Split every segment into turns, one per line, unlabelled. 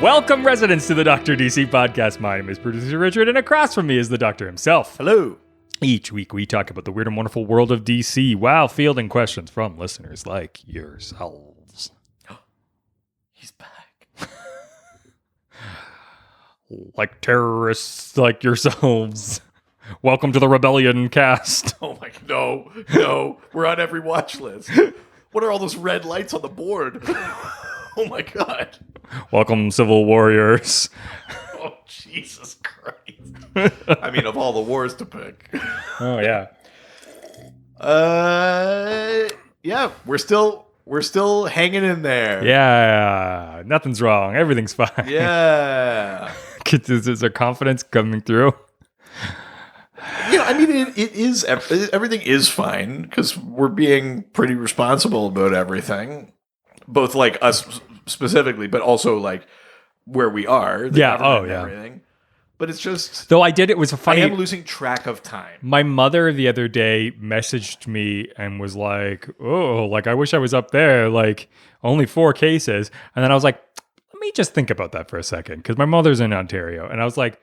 Welcome, residents, to the Dr. DC podcast. My name is producer Richard, and across from me is the Doctor himself.
Hello.
Each week, we talk about the weird and wonderful world of DC while fielding questions from listeners like yourselves.
He's back.
Like terrorists like yourselves. Welcome to the Rebellion cast.
Oh my, no. We're on every watch list. What are all those red lights on the board? Oh my God.
Welcome, Civil Warriors.
Oh, Jesus Christ. I mean, of all the wars to pick.
Oh, yeah.
Yeah, we're still hanging in there.
Yeah, nothing's wrong. Everything's fine.
Yeah.
Is there confidence coming through?
You know, I mean, it is, everything is fine because we're being pretty responsible about everything. Both like us specifically, but also like where we are.
Yeah,
and everything. But it's just,
Though it was a funny.
I am losing track of time.
My mother the other day messaged me and was like, "Oh, like I wish I was up there. Like only 4 cases." And then I was like, "Let me just think about that for a second," because my mother's in Ontario, and I was like,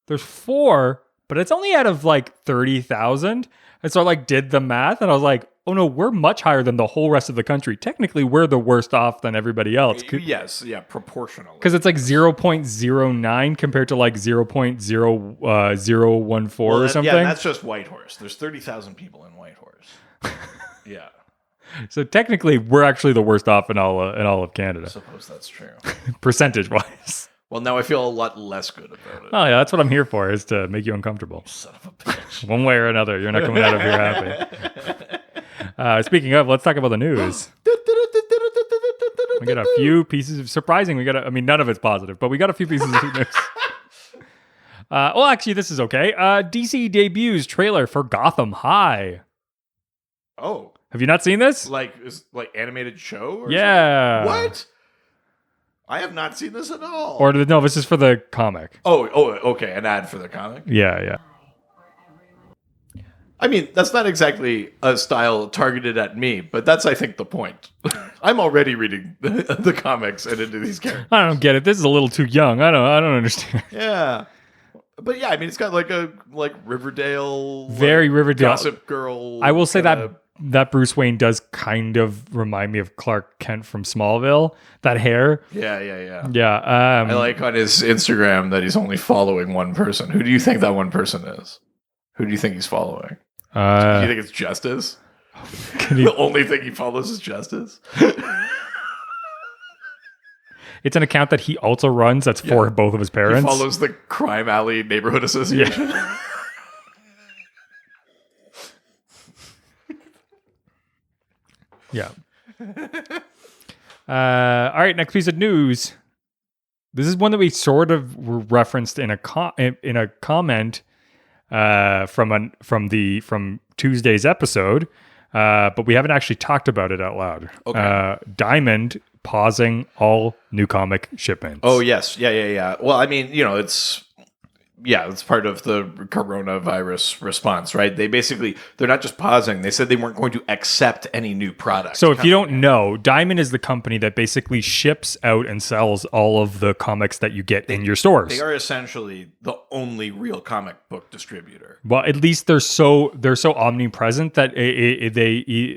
"There's 4, but it's only out of like 30,000." And so I like did the math, and I was like, "Oh no, we're much higher than the whole rest of the country. Technically, we're the worst off than everybody else."
Yes, yeah, proportionally.
Because it's like 0.09 compared to like 0.0014 or something.
Yeah, that's just Whitehorse. There's 30,000 people in Whitehorse. Yeah.
So technically, we're actually the worst off in all of Canada.
I suppose that's true.
Percentage-wise.
Well, now I feel a lot less good about it.
Oh, yeah, that's what I'm here for, is to make you uncomfortable.
Son of a bitch.
One way or another, you're not coming out of here happy. Speaking of, let's talk about the news. We got a few pieces of surprising. None of it's positive, but we got a few pieces of news. Well, actually, this is okay. DC debuts trailer for Gotham High.
Oh.
Have you not seen this?
Like animated show? Or
Yeah.
something? What? I have not seen this at all.
Or no, this is for the comic.
Oh, okay, an ad for the comic.
Yeah.
I mean, that's not exactly a style targeted at me, but that's, I think, the point. I'm already reading the comics and into these characters.
I don't get it. This is a little too young. I don't understand.
Yeah. But yeah, I mean, it's got like a Riverdale,
Very Riverdale.
Gossip Girl.
I will say that Bruce Wayne does kind of remind me of Clark Kent from Smallville. That hair.
Yeah.
Yeah.
I like on his Instagram that he's only following one person. Who do you think that one person is? Who do you think he's following? Do you think it's Justice? The only thing he follows is Justice?
It's an account that he also runs that's for both of his parents.
He follows the Crime Alley Neighborhood Association.
Yeah. All right, next piece of news. This is one that we sort of referenced in a comment from Tuesday's episode, but we haven't actually talked about it out loud.
Okay.
Diamond pausing all new comic shipments.
Oh yes, yeah. Well, I mean, it's part of the coronavirus response, right? They're not just pausing. They said they weren't going to accept any new products.
So if you don't know, Diamond is the company that basically ships out and sells all of the comics that you get in your stores.
They are essentially the only real comic book distributor.
Well, at least they're so omnipresent that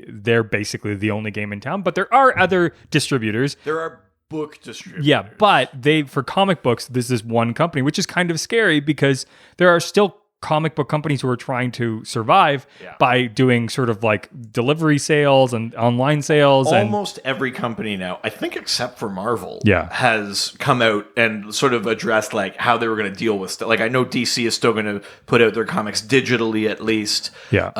they're basically the only game in town. But there are other distributors.
There are book distributors.
Yeah, but for comic books, this is one company, which is kind of scary because there are still comic book companies who are trying to survive by doing sort of like delivery sales and online sales.
Almost every company now, I think except for Marvel, has come out and sort of addressed like how they were going to deal with stuff. Like I know DC is still going to put out their comics digitally at least.
Yeah.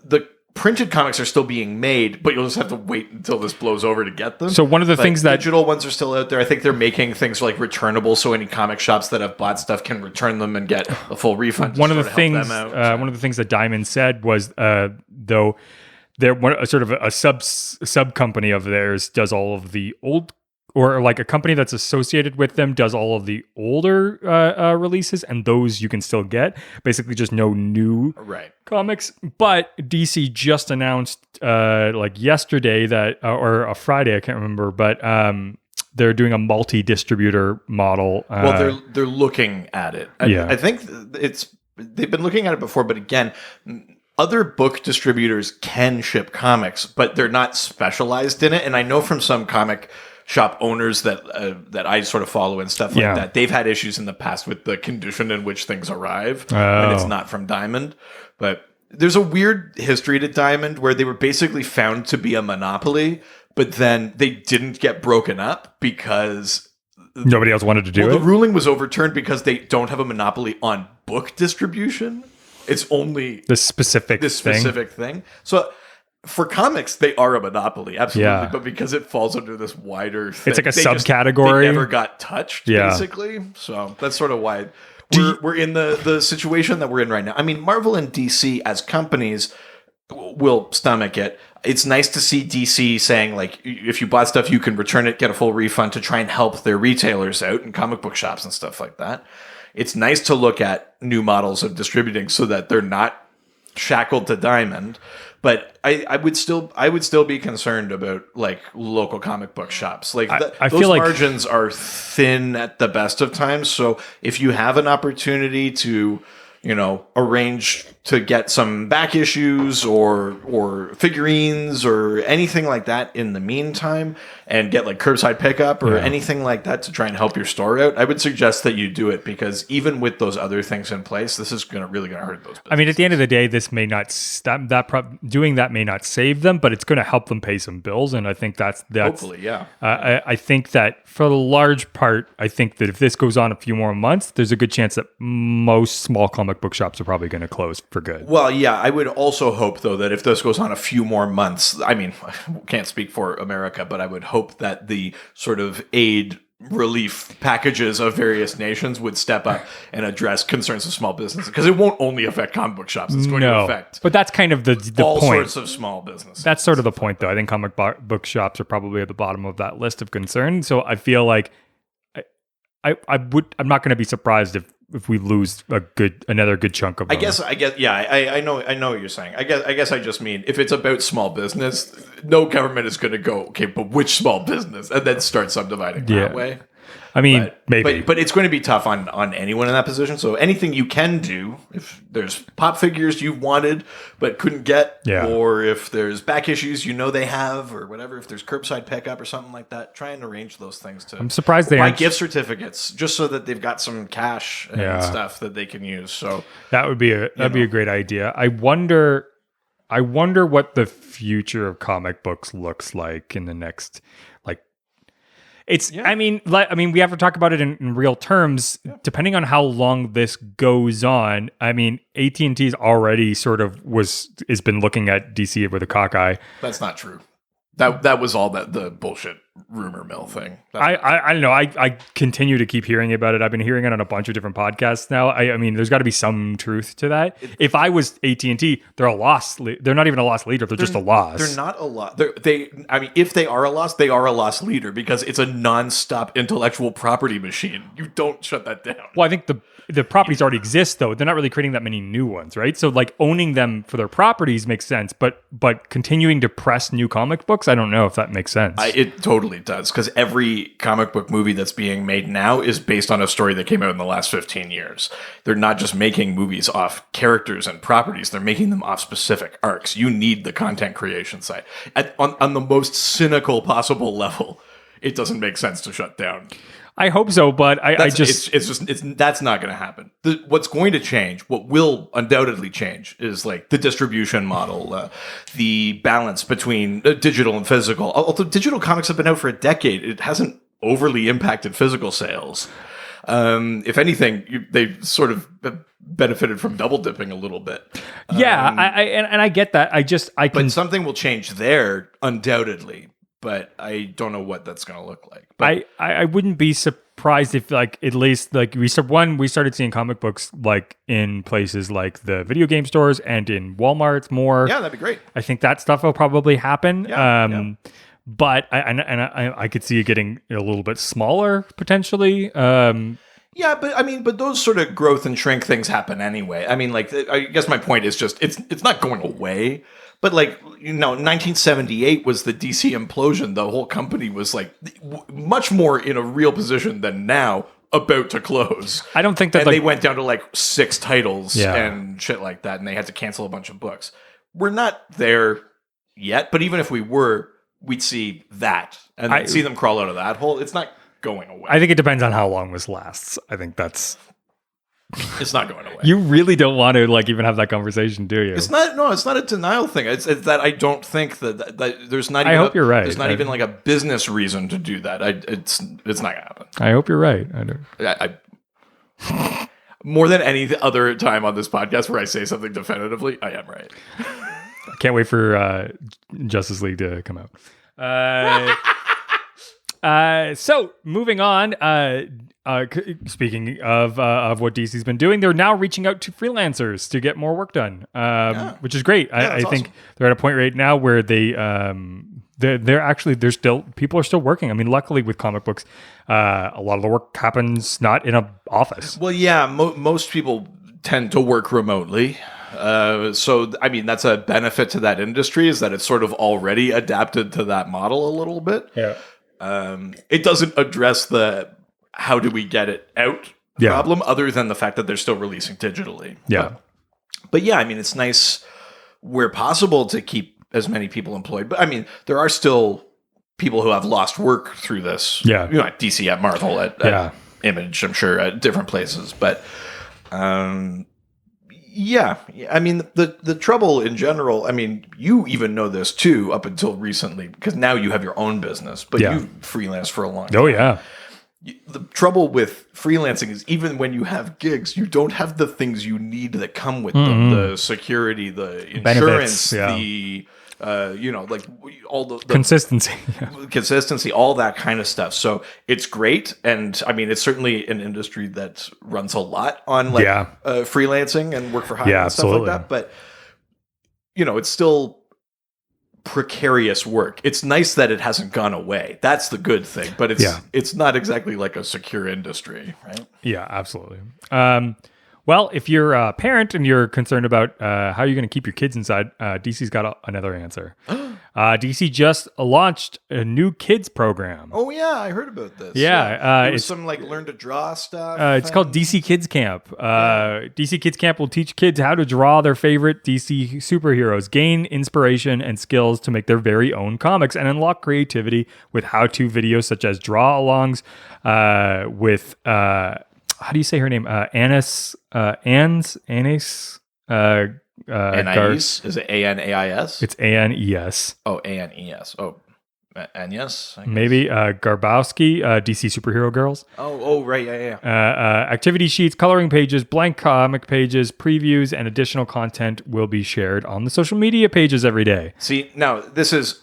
The printed comics are still being made, but you'll just have to wait until this blows over to get them.
So one of the things that
digital ones are still out there. I think they're making things like returnable, so any comic shops that have bought stuff can return them and get a full refund.
One of the things that Diamond said was, though, they're sort of a sub company of theirs does all of the old or like a company that's associated with them does all of the older releases, and those you can still get. Basically, just no new comics. But DC just announced like yesterday that, or a Friday, I can't remember, but they're doing a multi-distributor model.
Well, they're looking at it.
Yeah.
I think they've been looking at it before, but again, other book distributors can ship comics, but they're not specialized in it. And I know from some comic shop owners that I sort of follow and stuff like that, they've had issues in the past with the condition in which things arrive when it's not from Diamond. But there's a weird history to Diamond where they were basically found to be a monopoly, but then they didn't get broken up because
nobody else wanted to do it.
The ruling was overturned because they don't have a monopoly on book distribution. It's only
this specific
thing. So for comics, they are a monopoly, absolutely.
Yeah.
But because it falls under this wider thing,
it's like a subcategory.
They never got touched, basically. So that's sort of why we're in the situation that we're in right now. I mean, Marvel and DC as companies will stomach it. It's nice to see DC saying, like, if you bought stuff, you can return it, get a full refund to try and help their retailers out and comic book shops and stuff like that. It's nice to look at new models of distributing so that they're not shackled to Diamond. But I would still be concerned about like local comic book shops. Like
I
those
feel like
margins are thin at the best of times. So if you have an opportunity to, arrange to get some back issues or figurines or anything like that in the meantime, and get like curbside pickup or anything like that to try and help your store out, I would suggest that you do it, because even with those other things in place, this is really going to hurt those businesses.
I mean, at the end of the day, this may not stop doing that may not save them, but it's going to help them pay some bills, and I think that's
hopefully, yeah.
I think that for the large part, I think that if this goes on a few more months, there's a good chance that most small comic book shops are probably going to close for good.
Well, yeah, I would also hope, though, that if this goes on a few more months, I mean, I can't speak for America, but I would hope that the sort of aid relief packages of various nations would step up and address concerns of small businesses, because it won't only affect comic book shops. It's going to affect
but that's kind of the
all
point.
Sorts of small businesses.
That's sort of the point, though. I think comic book shops are probably at the bottom of that list of concern. So I feel like I'm not going to be surprised if we lose another good chunk of them.
I know what you're saying. I guess I just mean, if it's about small business, no government is going to go, okay, but which small business, and then start subdividing that way.
I mean, maybe.
But it's going to be tough on anyone in that position. So anything you can do, if there's pop figures you wanted but couldn't get, or if there's back issues they have, or whatever, if there's curbside pickup or something like that, try and arrange those things to.
I'm surprised they
buy gift certificates just so that they've got some cash and stuff that they can use. So
that would be a great idea. I wonder what the future of comic books looks like in the next. I mean, we have to talk about it in real terms. Yeah. Depending on how long this goes on, I mean, AT&T's already sort of has been looking at DC with a cockeye.
That's not true. That was all the bullshit rumor mill thing.
I don't know. I continue to keep hearing about it. I've been hearing it on a bunch of different podcasts now. I mean, there's got to be some truth to that. If I was AT&T, they're a loss. They're not even a loss leader. They're just a loss.
They're not a loss. I mean, if they are a loss, they are a loss leader, because it's a nonstop intellectual property machine. You don't shut that down.
Well, I think the properties already exist, though. They're not really creating that many new ones, right? So like owning them for their properties makes sense, but continuing to press new comic books, I don't know if that makes sense.
It totally does, because every comic book movie that's being made now is based on a story that came out in the last 15 years. They're not just making movies off characters and properties. They're making them off specific arcs. You need the content creation side. On the most cynical possible level, it doesn't make sense to shut down.
I hope so, but
that's not going to happen. What's going to change, what will undoubtedly change, is like the distribution model, the balance between digital and physical. Although digital comics have been out for a decade, it hasn't overly impacted physical sales. If anything, they've sort of benefited from double dipping a little bit.
Yeah, I get that.
But something will change there, undoubtedly. But I don't know what that's going to look like. But
I wouldn't be surprised if, like, at least like we started seeing comic books like in places like the video game stores and in Walmart's more.
Yeah, that'd be great.
I think that stuff will probably happen.
Yeah.
But I could see it getting a little bit smaller potentially.
Yeah, but I mean, but those sort of growth and shrink things happen anyway. I mean, like, I guess my point is just it's not going away. But like, 1978 was the DC implosion. The whole company was like much more in a real position than now, about to close.
I don't think that
and they went down to like 6 titles
Yeah.
and shit like that, and they had to cancel a bunch of books. We're not there yet, but even if we were, we'd see that and then see them crawl out of that hole. It's not going away.
I think it depends on how long this lasts. I think that's.
It's not going away.
You really don't want to like even have that conversation, do you?
It's not. No, it's not a denial thing. It's that I don't think that there's not. Even
hope you're right.
There's not even like a business reason to do that. It's not gonna happen.
I hope you're right. I don't.
I more than any other time on this podcast where I say something definitively, I am right.
Can't wait for Justice League to come out. So moving on. Speaking of what DC's been doing, they're now reaching out to freelancers to get more work done, which is great. I think they're at a point right now where they're still people are still working. I mean, luckily with comic books, a lot of the work happens not in an office.
Well, yeah, most people tend to work remotely. So, I mean, that's a benefit to that industry is that it's sort of already adapted to that model a little bit.
Yeah.
It doesn't address the how do we get it out problem other than the fact that they're still releasing digitally.
Yeah.
But yeah, I mean, it's nice where possible to keep as many people employed. But I mean, there are still people who have lost work through this.
Yeah.
At DC, at Marvel, at Image, I'm sure, at different places. But yeah, I mean, the trouble in general, I mean, you even know this too up until recently, because now you have your own business, but you freelance for a long time.
Oh, yeah.
The trouble with freelancing is even when you have gigs, you don't have the things you need that come with them. The security, the insurance,
benefits,
like all the
consistency.
consistency, all that kind of stuff. So it's great. And I mean, it's certainly an industry that runs a lot on freelancing and work for hire and stuff like that. But, it's still precarious work. It's nice that it hasn't gone away. That's the good thing. But it's not exactly like a secure industry, right? Yeah,
absolutely. Well, if you're a parent and you're concerned about how you're going to keep your kids inside, DC's got another answer. DC just launched a new kids program.
Oh, yeah, I heard about this.
Yeah.
It's some learn to draw stuff.
It's called DC Kids Camp. DC Kids Camp will teach kids how to draw their favorite DC superheroes, gain inspiration and skills to make their very own comics, and unlock creativity with how-to videos such as draw-alongs with... how do you say her name? Anais. Anais.
Anais? Is it Anais?
It's Anes.
Oh, Anes. Oh, Agnes?
Maybe. Garbowski, DC Superhero Girls.
Oh, right. Yeah.
Activity sheets, coloring pages, blank comic pages, previews, and additional content will be shared on the social media pages every day.
See, now, this is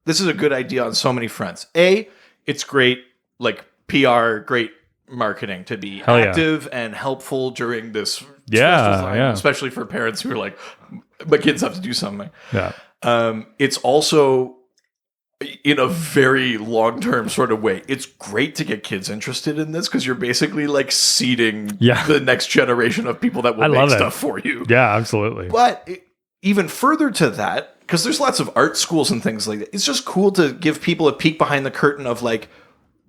a good idea on so many fronts. A, it's great, like PR, great marketing to be active and helpful during this stressful time, especially for parents who are like, my kids have to do something.
Yeah.
It's also in a very long-term sort of way. It's great to get kids interested in this because you're basically like seeding the next generation of people that will make stuff for you.
Yeah, absolutely.
But even further to that, because there's lots of art schools and things like that, it's just cool to give people a peek behind the curtain of like,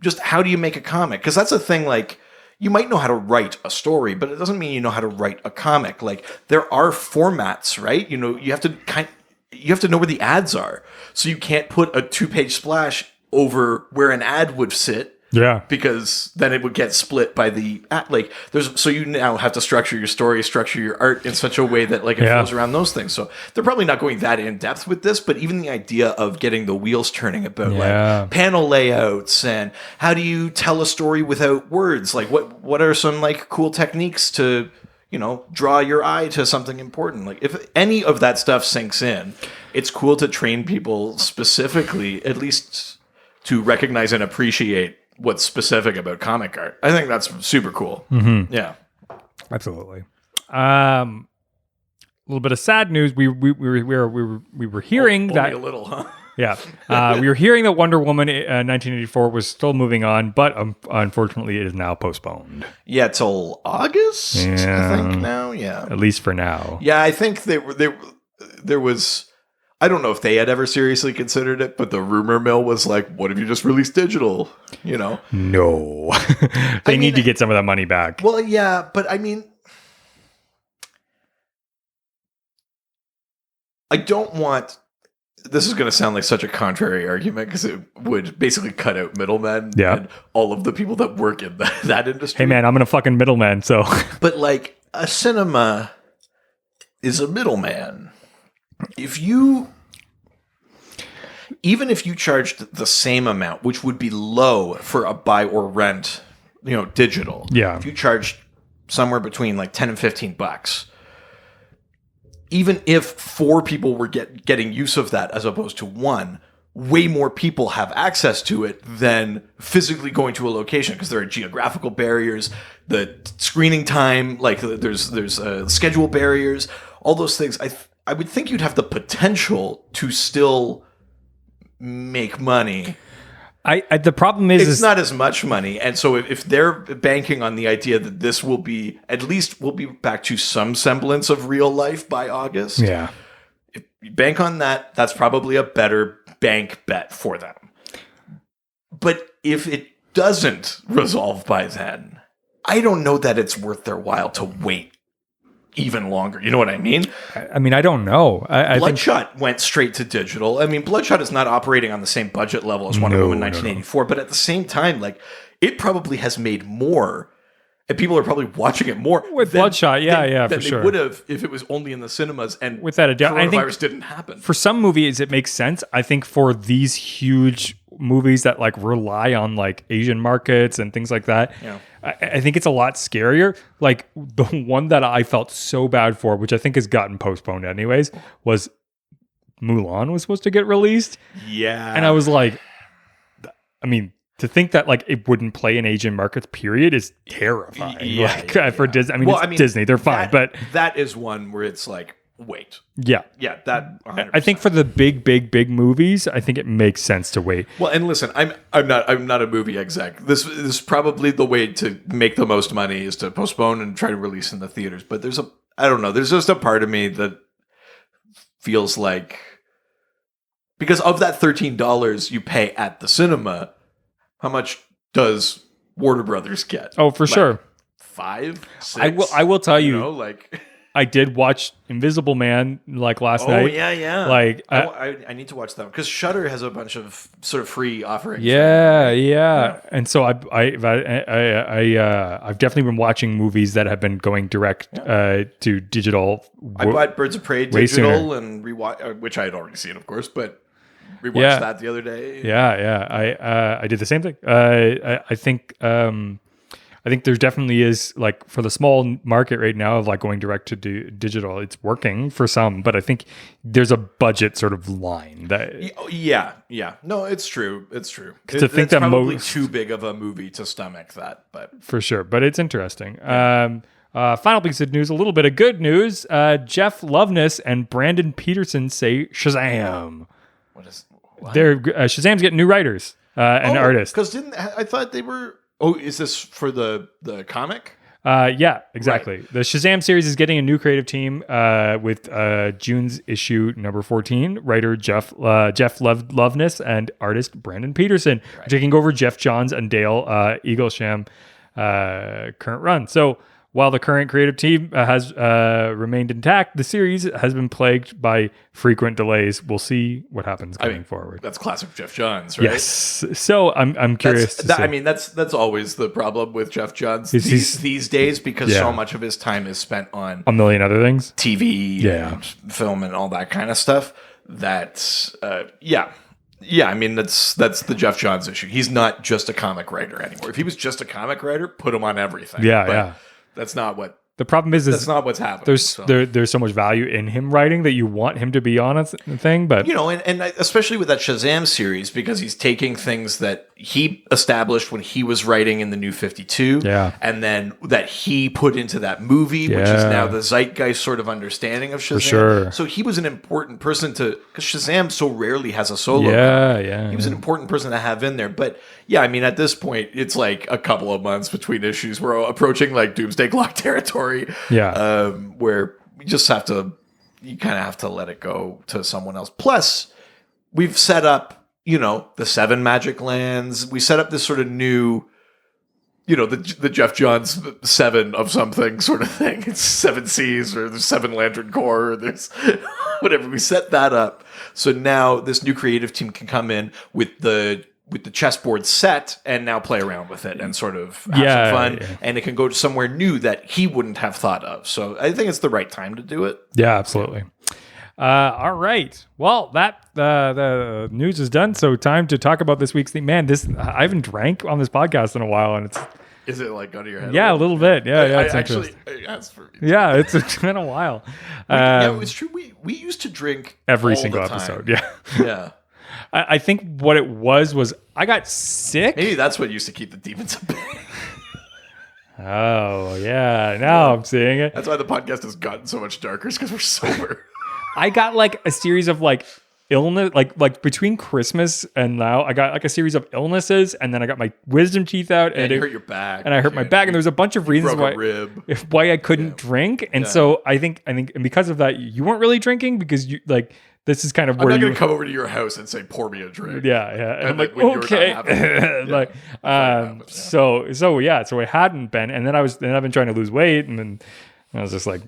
just how do you make a comic? Because that's a thing, like, you might know how to write a story, but it doesn't mean you know how to write a comic. Like, there are formats, right? You have to know where the ads are. So you can't put a 2-page splash over where an ad would sit.
Yeah.
Because then it would get split by the ad. Like, so you now have to structure your story, structure your art in such a way that like it flows around those things. So they're probably not going that in depth with this, but even the idea of getting the wheels turning about like panel layouts and how do you tell a story without words? Like what are some like cool techniques to, draw your eye to something important? Like if any of that stuff sinks in, it's cool to train people specifically, at least to recognize and appreciate what's specific about comic art. I think that's super cool.
Mm-hmm.
Yeah,
absolutely. A little bit of sad news. We were hearing that
a little, huh?
Yeah. We were hearing that Wonder Woman 1984 was still moving on, but unfortunately it is now postponed.
Yeah, till August, I think now. Yeah.
At least for now.
Yeah, I think there was... I don't know if they had ever seriously considered it, but the rumor mill was like, what if you just released digital? You know?
No. They need to get some of that money back.
Well, yeah, but I mean... I don't want... This is going to sound like such a contrary argument because it would basically cut out middlemen and all of the people that work in that industry.
Hey, man, I'm in a fucking middleman, so...
But, like, a cinema is a middleman. Even if you charged the same amount, which would be low for a buy or rent, digital.
Yeah.
If you charged somewhere between like $10 and $15, even if 4 people were getting use of that as opposed to 1, way more people have access to it than physically going to a location because there are geographical barriers, the screening time, like there's schedule barriers, all those things. I would think you'd have the potential to still make money.
The problem is
it's not as much money, and so if they're banking on the idea that this will be we'll be back to some semblance of real life by August.
Yeah,
if you bank on that, that's probably a better bank bet for them. But if it doesn't resolve by then, I don't know that it's worth their while to wait even longer. You know what I mean?
I mean, I don't know.
Bloodshot went straight to digital. I mean, Bloodshot is not operating on the same budget level as Wonder Woman 1984, but at the same time, like, it probably has made more, and people are probably watching it more
with Bloodshot.
Than
for sure.
They would have if it was only in the cinemas and
without a doubt,
coronavirus didn't happen.
For some movies, it makes sense. I think for these huge movies that like rely on like Asian markets and things like that, I think it's a lot scarier. Like the one that I felt so bad for, which I think has gotten postponed anyways, was Mulan was supposed to get released.
Yeah.
And I was like, I mean, to think that like it wouldn't play in Asian markets, period, is terrifying. For Disney. I mean, it's Disney, they're fine, but
that is one where it's like, wait.
Yeah.
That 100%.
I think for the big movies, I think it makes sense to wait.
Well, and listen, I'm not a movie exec. This is probably the way to make the most money is to postpone and try to release in the theaters. But there's just a part of me that feels like, because of that $13 you pay at the cinema, how much does Warner Brothers get?
Oh, for sure.
5, 6?
I will tell you,
like
I did watch Invisible Man like last night.
Oh yeah.
Like
I need to watch that because Shudder has a bunch of sort of free offerings.
Yeah. And so I've definitely been watching movies that have been going direct to digital.
I bought Birds of Prey digital and rewatch, which I had already seen, of course, but rewatched that the other day.
I did the same thing. I think there definitely is, like, for the small market right now of like going direct to digital, it's working for some, but I think there's a budget sort of line that.
Yeah. No, it's true. It's
think that
probably too big of a movie to stomach that, but
for sure. But it's interesting. Final piece of news, a little bit of good news. Jeff Loveness and Brandon Peterson say Shazam.
What?
Shazam's getting new writers and artists.
Because I thought they were. Oh, is this for the comic?
Yeah, exactly. Right. The Shazam series is getting a new creative team with June's issue number 14. Writer Jeff Loveness and artist Brandon Peterson taking over Jeff Johns and Dale Eaglesham current run. So while the current creative team has remained intact, the series has been plagued by frequent delays. We'll see what happens going forward.
That's classic Jeff Johns, right?
Yes. So I'm curious to see.
I mean, that's always the problem with Jeff Johns these days because so much of his time is spent on
a million other things,
TV, and film, and all that kind of stuff. That's I mean, that's the Jeff Johns issue. He's not just a comic writer anymore. If he was just a comic writer, put him on everything.
Yeah.
That's not what
The problem is
That's not what's happening.
there's so much value in him writing that you want him to be on a thing, but
you know, and especially with that Shazam series, because he's taking things that he established when he was writing in the New 52,
Yeah.
and then that he put into that movie, which is
Yeah.
now the zeitgeist sort of understanding of Shazam.
sure.
So he was an important person because Shazam so rarely has a solo.
yeah.
He was an important person to have in there. But yeah, I mean, at this point, it's like a couple of months between issues. We're approaching like Doomsday Clock territory.
Yeah.
Where you just have to, you kind of have to let it go to someone else. Plus, we've set up, you know, the 7 magic lands. We set up this sort of new, you know, the Jeff Johns 7 of something sort of thing. It's 7 Seas or the 7 Lantern Corps or there's whatever. We set that up. So now this new creative team can come in with the chessboard set and now play around with it and sort of have some fun.
Yeah.
And it can go to somewhere new that he wouldn't have thought of. So I think it's the right time to do it.
Yeah, absolutely. All right. Well, that the news is done. So time to talk about this week's theme. Man, I haven't drank on this podcast in a while, and it's
Is it like under your head?
a little bit. Yeah,
I
it's
actually
interesting.
asked for
Yeah, it's been a while.
yeah, it's true. We used to drink
Every
all
single
the time.
episode. Yeah.
Yeah.
I think what it was I got sick.
Maybe that's what used to keep the demons at bay.
Oh yeah, now I'm seeing it.
That's why the podcast has gotten so much darker, is because we're sober.
I got like a series of like illness, like between Christmas and now, I got like a series of illnesses, and then I got my wisdom teeth out,
And you hurt your back.
and I hurt my back, and there was a bunch of reasons
broke a
why
rib.
why I couldn't drink, and so I think, and because of that, you weren't really drinking because you like this is kind of
I'm
where
not
you
going to come over to your house and say, pour me a drink.
yeah, and I'm like,
when you're not
okay,
having it. Yeah.
like, so I hadn't been, and then I've been trying to lose weight, and then I was just like,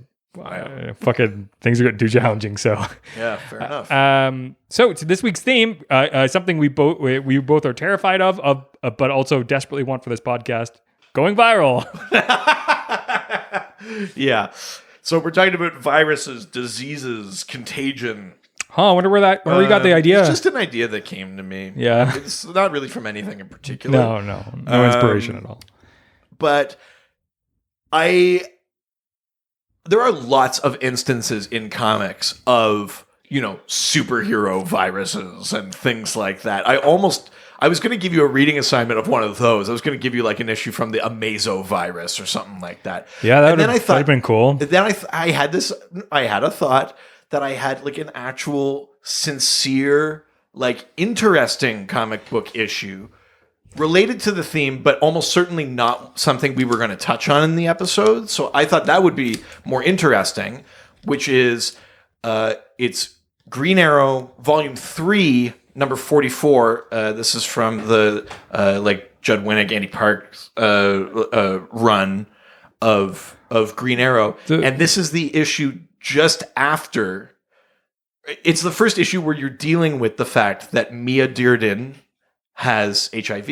fucking things are getting too challenging. So,
Yeah, fair enough.
so to this week's theme, something we both are terrified of, but also desperately want for this podcast, going viral.
Yeah. So we're talking about viruses, diseases, contagion.
Huh? I wonder where you got the idea.
It's just an idea that came to me.
Yeah.
It's not really from anything in particular.
No inspiration at all.
But there are lots of instances in comics of, you know, superhero viruses and things like that. I was going to give you a reading assignment of one of those. I was going to give you like an issue from the Amazo virus or something like that.
Yeah, that'd have been cool.
Then I had a thought that I had like an actual sincere, like interesting comic book issue related to the theme, but almost certainly not something we were going to touch on in the episode. So I thought that would be more interesting, which is it's Green Arrow Volume 3, number 44. This is from the like Judd Winnick, Andy Parks run of Green Arrow. And this is the issue just after. It's the first issue where you're dealing with the fact that Mia Dearden has HIV.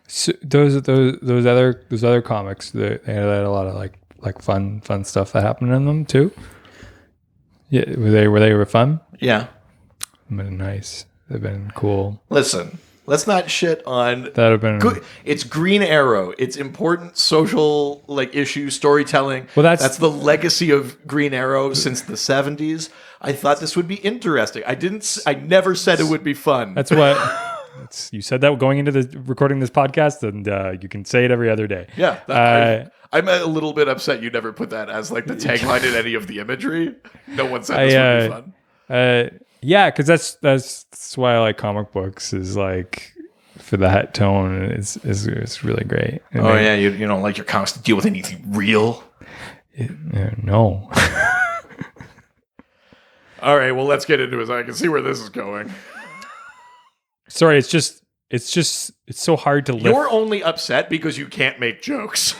So those other comics, they had a lot of like fun stuff that happened in them too. Yeah, were they fun?
Yeah,
Nice. They've been cool.
Listen, let's not shit on.
That have been
good. It's Green Arrow. It's important social like issue storytelling.
Well,
that's the legacy of Green Arrow since the 70s. I thought this would be interesting. I never said it would be fun.
That's what. You said that going into recording this podcast, and you can say it every other day.
Yeah, I'm a little bit upset you never put that as like the tagline in any of the imagery. No one said this would be fun.
Yeah, because that's why I like comic books. Is like for that tone is really great. And
you don't like your comics to deal with anything real.
No.
All right, well, let's get into it. I can see where this is going.
Sorry, it's so hard to lift.
You're only upset because you can't make jokes.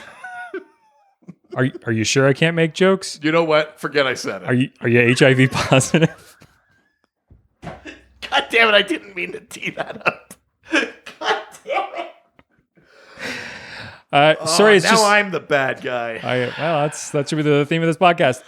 Are you sure I can't make jokes?
You know what? Forget I said it.
Are you HIV positive?
God damn it! I didn't mean to tee that up. God damn it!
Sorry, it's
now
just
I'm the bad guy.
that should be the theme of this podcast.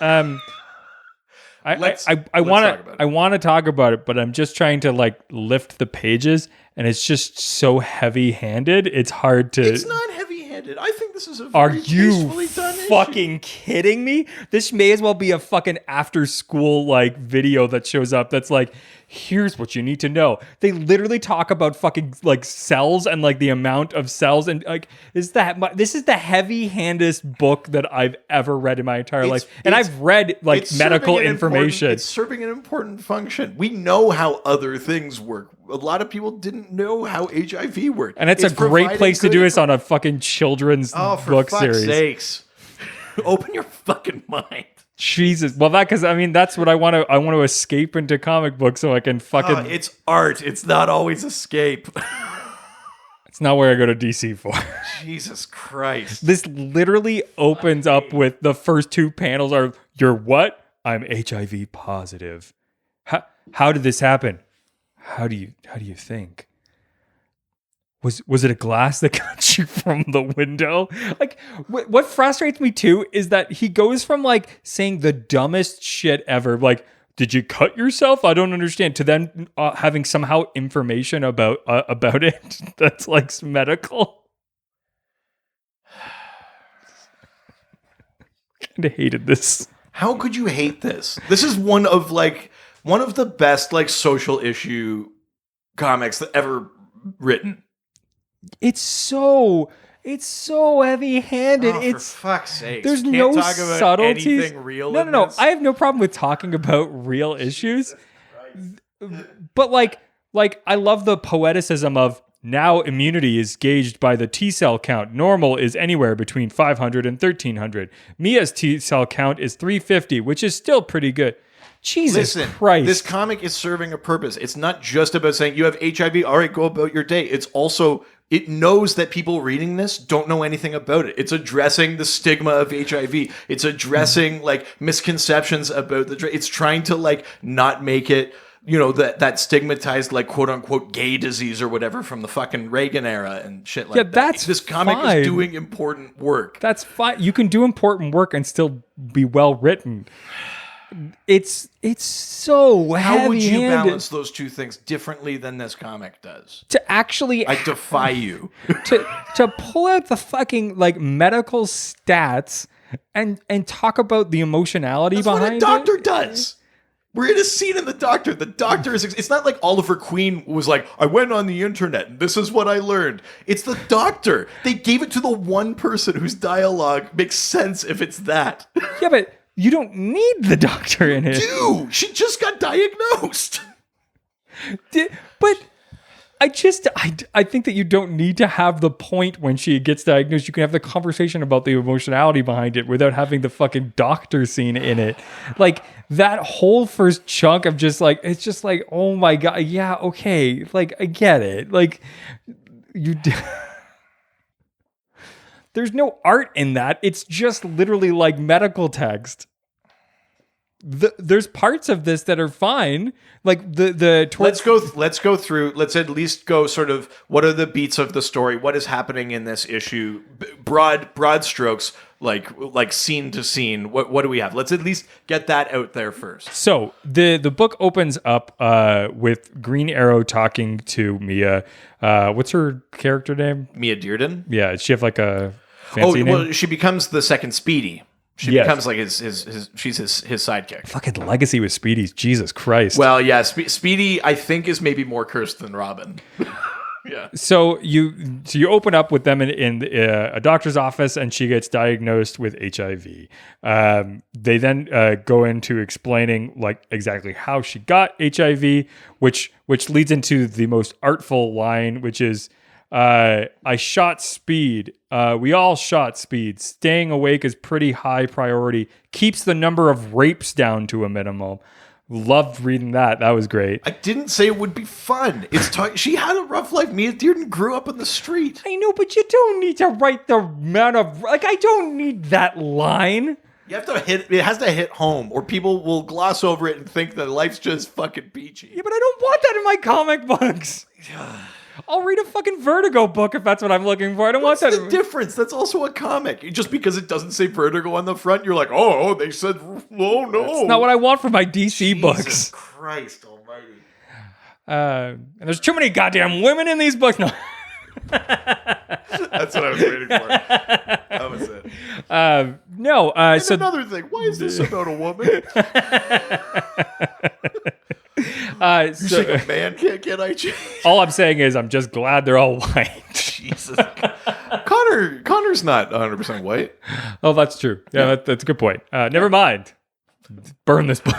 I want to talk about it, but I'm just trying to like lift the pages, and it's just so heavy-handed. It's hard to.
It's not heavy-handed. I think this is a
Are
very
you
tastefully done issue.
fucking kidding me? This may as well be a fucking after school like video that shows up that's like, here's what you need to know. They literally talk about fucking like cells and like the amount of cells and like this is the heavy-handedest book that I've ever read in my entire life. And I've read like
It's
medical
serving an
information.
It's serving an important function. We know how other things work. A lot of people didn't know how HIV worked.
And it's a great
providing
place to do
good
this on a fucking children's
Oh, for
book
fuck's
series.
sakes. Open your fucking mind.
Jesus. Well, because I mean, that's what I want to. I want to escape into comic books so I can fucking.
It's art. It's not always escape.
It's not where I go to DC for.
Jesus Christ.
This literally opens up with the first two panels are you're what? I'm HIV positive. How did this happen? How do you think? Was it a glass that got you from the window? Like, what frustrates me too is that he goes from like saying the dumbest shit ever, like, did you cut yourself? I don't understand, to then having somehow information about it that's like medical. Kind of hated this.
How could you hate this? This is one of the best like social issue comics that ever written.
It's so heavy-handed.
For fuck's sake.
There's
Can't
no
talk about
subtleties.
anything real in
No.
this?
I have no problem with talking about real issues. But like I love the poeticism of now immunity is gauged by the T cell count. Normal is anywhere between 500 and 1300. Mia's T cell count is 350, which is still pretty good. Jesus Christ.
This comic is serving a purpose. It's not just about saying you have HIV, all right, go about your day. It's also, it knows that people reading this don't know anything about it. It's addressing the stigma of HIV. It's addressing like misconceptions about it's trying to like not make it, you know, that stigmatized like quote unquote gay disease or whatever from the fucking Reagan era and shit like that.
That's
this comic
fine.
is doing important work.
That's fine. You can do important work and still be well written. It's so
How would you
heavy-handed.
balance those two things differently than this comic does?
To actually
I defy you.
to pull out the fucking like medical stats and talk about the emotionality
That's
behind
what a doctor does. We're in a scene in The Doctor. The Doctor is... It's not like Oliver Queen was like, I went on the internet and this is what I learned. It's The Doctor. They gave it to the one person whose dialogue makes sense if it's that.
it. Yeah, but you don't need the doctor in it.
Dude, she just got diagnosed.
But I think that you don't need to have the point when she gets diagnosed. You can have the conversation about the emotionality behind it without having the fucking doctor scene in it. Like that whole first chunk of just like, it's just like, oh my God. Yeah. Okay. Like I get it. Like there's no art in that. It's just literally like medical text. There's parts of this that are fine, like the
Let's go through. Let's at least go sort of what are the beats of the story? What is happening in this issue? Broad strokes, like scene to scene. What do we have? Let's at least get that out there first.
So the book opens up with Green Arrow talking to Mia. What's her character name?
Mia Dearden.
Yeah, does she have like a fancy name?
Well, she becomes the second Speedy. She
Yes.
becomes like she's his sidekick.
Fucking legacy with Speedy's. Jesus Christ.
Well, yeah, Speedy I think is maybe more cursed than Robin. Yeah.
So you open up with them in a doctor's office, and she gets diagnosed with HIV. They then go into explaining like exactly how she got HIV, which leads into the most artful line, which is, I shot speed. We all shot speed. Staying awake is pretty high priority. Keeps the number of rapes down to a minimum. Loved reading that. That was great.
I didn't say it would be fun. She had a rough life. Mia Dearden grew up on the street.
I know, but you don't need to write the amount of like. I don't need that line.
You have to hit. It has to hit home, or people will gloss over it and think that life's just fucking peachy.
Yeah, but I don't want that in my comic books. I'll read a fucking Vertigo book if that's what I'm looking for. I don't
What's
want
the
that.
difference? That's also a comic. Just because it doesn't say Vertigo on the front, you're like, oh, they said, oh no.
It's not what I want for my DC
Jesus
books.
Christ almighty.
And there's too many goddamn women in these books. No.
That's what I was waiting for. That was it.
No.
And
So
another thing, why is this about a woman? You're
so
saying a man can't get IG?
all I'm saying is I'm just glad they're all white.
Jesus. Connor's not 100% white.
Oh, that's true. Yeah, that's a good point. Never mind. Burn this book.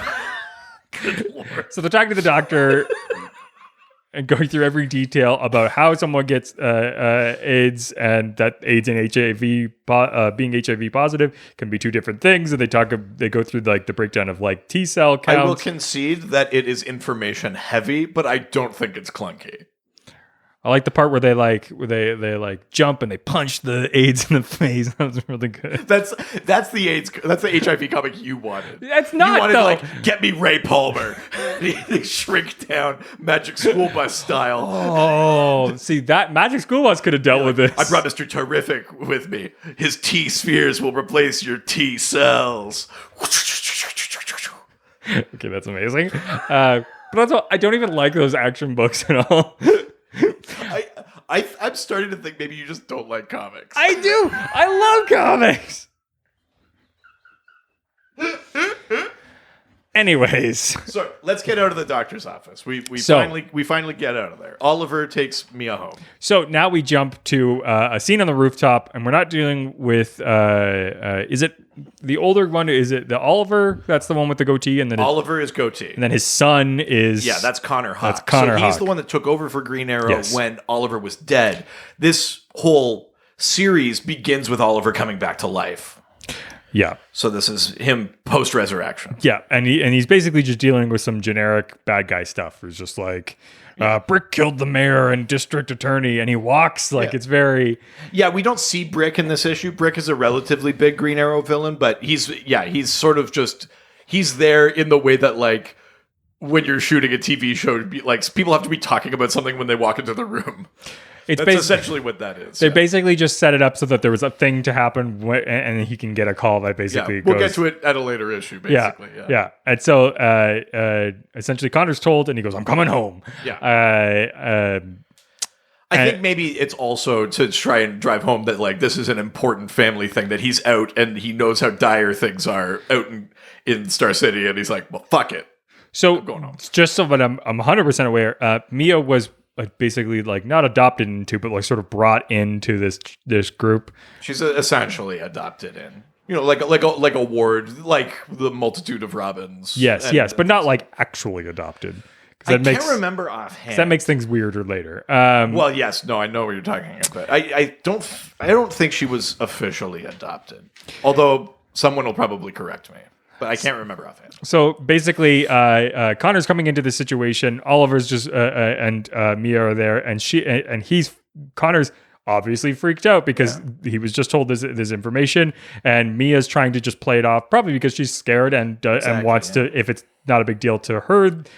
Good Lord.
So they're talking to the doctor and going through every detail about how someone gets AIDS, and that AIDS and HIV, being HIV positive, can be two different things. And they go through like the breakdown of like T cell counts.
I will concede that it is information heavy, but I don't think it's clunky.
I like the part where they jump and they punch the AIDS in the face. That was really good.
That's the AIDS. That's the HIV comic you wanted.
That's
You
not
wanted
though.
like get me Ray Palmer. They shrink down Magic School Bus style.
Oh, see that Magic School Bus could have dealt with this.
I brought Mr. Terrific with me. His T spheres will replace your T cells.
Okay, that's amazing. But also, I don't even like those action books at all.
I'm starting to think maybe you just don't like comics.
I do. I love comics. Anyways,
So let's get out of the doctor's office. We
So-
finally get out of there. Oliver takes Mia home.
so now we jump to a scene on the rooftop, and we're not dealing with. Is it the older one? Is it the Oliver? That's the one with the goatee, and then
Oliver is goatee.
and then his son is.
Yeah, that's Connor Hawk.
That's Connor
so he's
Hawk.
the one that took over for Green Arrow
Yes.
when Oliver was dead. This whole series begins with Oliver coming back to life.
Yeah.
So this is him post-resurrection.
Yeah, and he's basically just dealing with some generic bad guy stuff. It's just like Brick killed the mayor and district attorney, and he walks like it's very.
Yeah, we don't see Brick in this issue. Brick is a relatively big Green Arrow villain, but he's sort of just he's there in the way that like when you're shooting a TV show, like people have to be talking about something when they walk into the room.
It's
That's essentially what that is.
They basically just set it up so that there was a thing to happen, and he can get a call that basically
we'll
goes.
get to it at a later issue,
Yeah,
basically.
yeah. And so essentially, Connor's told, and he goes, "I'm coming home."
Yeah. I think maybe it's also to try and drive home that like this is an important family thing, that he's out and he knows how dire things are out in Star City, and he's like, well, fuck it.
So
going home.
just so that I'm 100% aware, Mia was basically like not adopted into, but like sort of brought into this group.
She's essentially adopted in. You know, like a ward, like the multitude of Robins.
Yes,
And-
yes, but not like actually adopted.
I can't remember offhand.
That makes things weirder later.
Well, yes, no, I know what you're talking about. I don't think she was officially adopted. Although someone will probably correct me, but I can't remember offhand.
So basically, Connor's coming into this situation. Oliver's just and Mia are there, and Connor's obviously freaked out because he was just told this information, and Mia's trying to just play it off, probably because she's scared and wants to. If it's not a big deal to her, and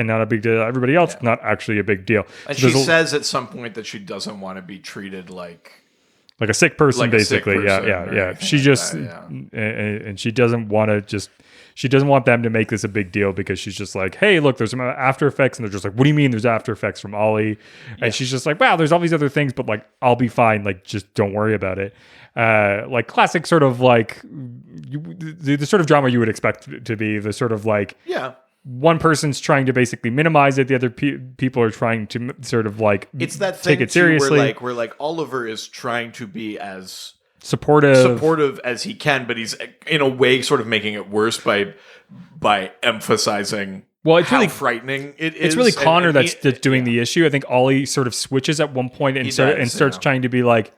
not a big deal to everybody else. It's not actually a big deal.
And
So
she
there's
says at some point that she doesn't want to be treated like
like a sick person,
like a sick
basically.
person
Yeah.
or anything
She
like
just
that,
and she doesn't want to just. She doesn't want them to make this a big deal because she's just like, hey, look, there's some after effects. And they're just like, what do you mean there's after effects from Ollie? And she's just like, wow, there's all these other things, but like, I'll be fine. Like, just don't worry about it. Like classic sort of like the sort of drama you would expect it to be, the sort of like one person's trying to basically minimize it. The other people are trying to sort of like
it's that thing
take it seriously.
where like Oliver is trying to be as
supportive
as he can, but he's in a way sort of making it worse by emphasizing
it's
how
really
frightening it is.
It's really Connor
And
that's doing the issue. I think Ollie sort of switches at one point and starts trying to be like,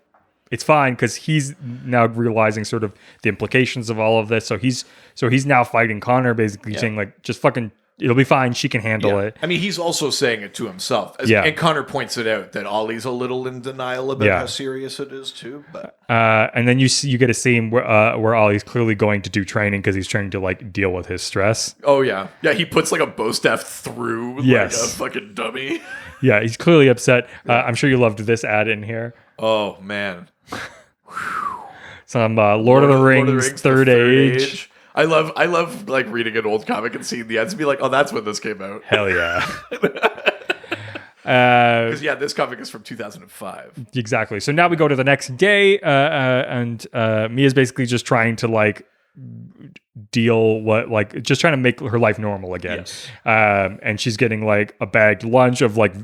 it's fine, because he's now realizing sort of the implications of all of this. So he's now fighting Connor, basically saying like, just fucking, it'll be fine. She can handle it.
I mean, he's also saying it to himself. And Connor points it out that Ollie's a little in denial about how serious it is too. But
and then you get a scene where Ollie's clearly going to do training because he's trying to like deal with his stress.
Oh yeah, he puts like a bow staff through like a fucking dummy.
Yeah, he's clearly upset. I'm sure you loved this ad in here.
Oh man.
Some Lord of the Rings, Third Age.
I love like reading an old comic and seeing the ads and be like, oh, that's when this came out.
Hell yeah.
Because this comic is from 2005.
Exactly. So now we go to the next day, and Mia's basically just trying to like just trying to make her life normal again.
Yes.
And she's getting like a bagged lunch of like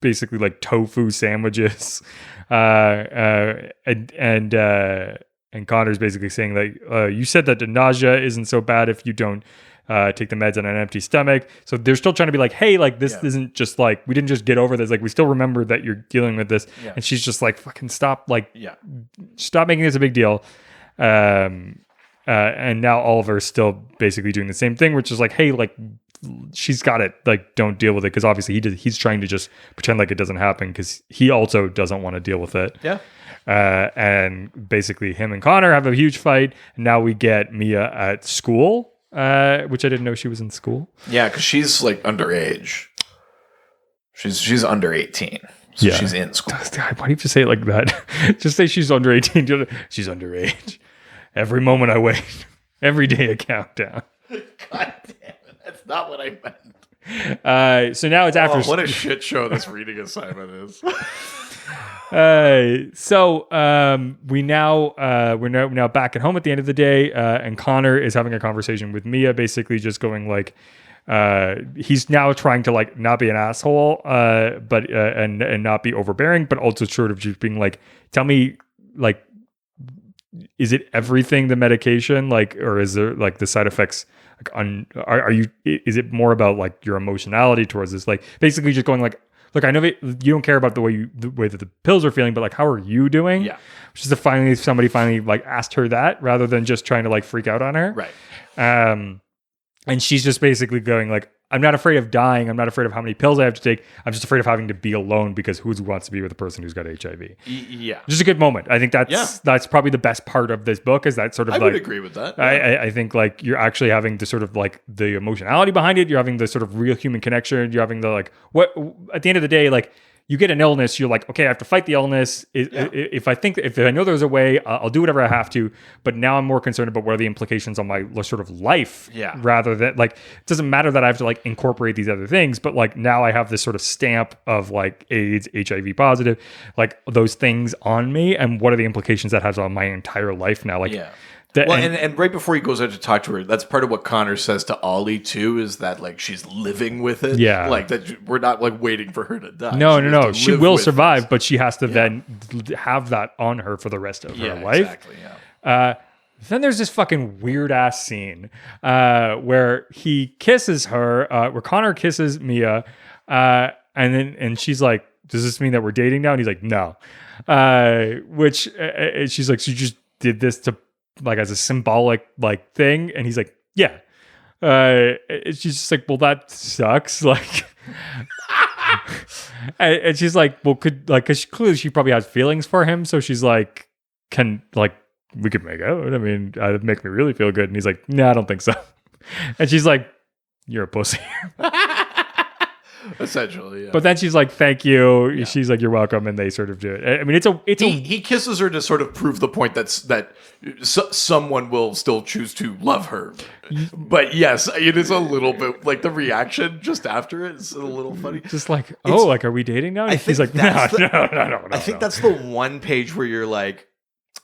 basically like tofu sandwiches, and Connor's basically saying like, you said that the nausea isn't so bad if you don't take the meds on an empty stomach. So they're still trying to be like, hey, like this isn't just like, we didn't just get over this. Like we still remember that you're dealing with this.
Yeah.
And she's just like, fucking stop. Like, stop making this a big deal. And now Oliver's still basically doing the same thing, which is like, hey, like she's got it. Like, don't deal with it. Cause obviously he's trying to just pretend like it doesn't happen. Cause he also doesn't want to deal with it.
Yeah.
And basically him and Connor have a huge fight. And now we get Mia at school. Which I didn't know she was in school.
Yeah, because she's like underage. She's under 18. So she's in school.
God, why do you have to say it like that? Just say she's under 18. She's underage. Every moment I wait. Every day a countdown.
God damn it. That's not what I meant.
So now it's after.
What a shit show this reading assignment is.
We're now back at home at the end of the day, and Connor is having a conversation with Mia, basically just going like, he's now trying to like not be an asshole, but and not be overbearing, but also sort of just being like, tell me, like, is it everything the medication, like, or is there like the side effects? Like, are you? Is it more about like your emotionality towards this? Like, basically just going like, look, I know that you don't care about the way that the pills are feeling, but like, how are you doing?
Yeah.
Which is somebody finally like asked her that rather than just trying to like freak out on her.
Right.
And she's just basically going like, I'm not afraid of dying. I'm not afraid of how many pills I have to take. I'm just afraid of having to be alone because who wants to be with a person who's got HIV?
Yeah.
Just a good moment. I think that's probably the best part of this book is that sort of
I
like,
would agree with that.
I think like you're actually having the sort of like the emotionality behind it. You're having the sort of real human connection. You're having the like, what at the end of the day, like you get an illness, you're like, okay, I have to fight the illness. If I know there's a way, I'll do whatever I have to. But now I'm more concerned about what are the implications on my sort of life, rather than like, it doesn't matter that I have to like incorporate these other things, but like now I have this sort of stamp of like AIDS, HIV positive, like those things on me, and what are the implications that has on my entire life now? Like,
and right before he goes out to talk to her, that's part of what Connor says to Ollie too, is that like she's living with it.
Yeah.
Like that we're not like waiting for her to die.
No. She will survive, but she has to then have that on her for the rest of her life.
Exactly. Yeah.
Then there's this fucking weird ass scene where he kisses her, where Connor kisses Mia, and she's like, does this mean that we're dating now? And he's like, no. Which she's like, so you just did this to like as a symbolic like thing, and he's like, yeah. She's just like, well, that sucks. Like, and she's like, well, because clearly she probably has feelings for him, so she's like, we could make out. I mean, it'd make me really feel good. And he's like, no, I don't think so. And she's like, you're a pussy.
Essentially, yeah.
But then she's like, thank you. Yeah. She's like, you're welcome. And they sort of do it. I mean,
he kisses her to sort of prove the point that someone will still choose to love her. But yes, it is a little bit like the reaction just after it is a little funny.
Just like, like, are we dating now? And he's like, no.
I think that's the one page where you're like,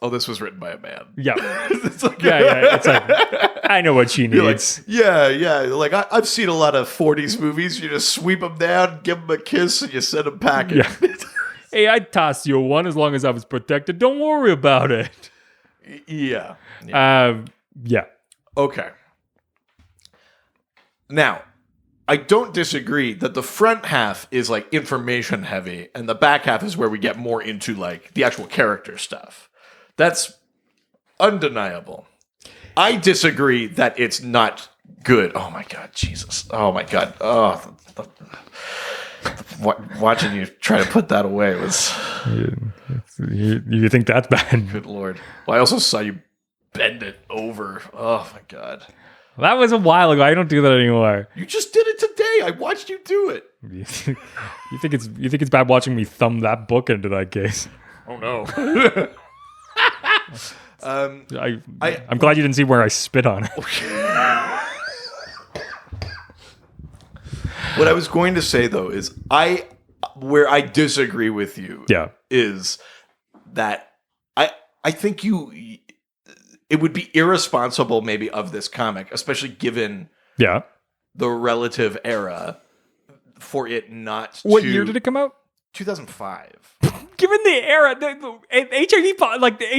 oh, this was written by a man.
Yeah.
It's like,
It's like, I know what she needs.
Like, yeah. Like, I've seen a lot of 40s movies. You just sweep them down, give them a kiss, and you send them packing.
Yeah. Hey, I'd toss you one as long as I was protected. Don't worry about it.
Yeah. Okay. Now, I don't disagree that the front half is like information heavy, and the back half is where we get more into like the actual character stuff. That's undeniable. I disagree that it's not good. Oh my God, Jesus. Oh my God. Oh, watching you try to put that away was...
You think that's bad?
Good Lord. Well, I also saw you bend it over. Oh my God.
That was a while ago. I don't do that anymore.
You just did it today. I watched you do it.
You think it's bad watching me thumb that book into that case?
Oh no.
I'm glad you didn't see where I spit on it.
What I was going to say though is I where I disagree with you
Yeah.
is that I think it would be irresponsible maybe of this comic, especially given
Yeah.
the relative era, for it not
What
to...
year did it come out?
2005.
Given the era, the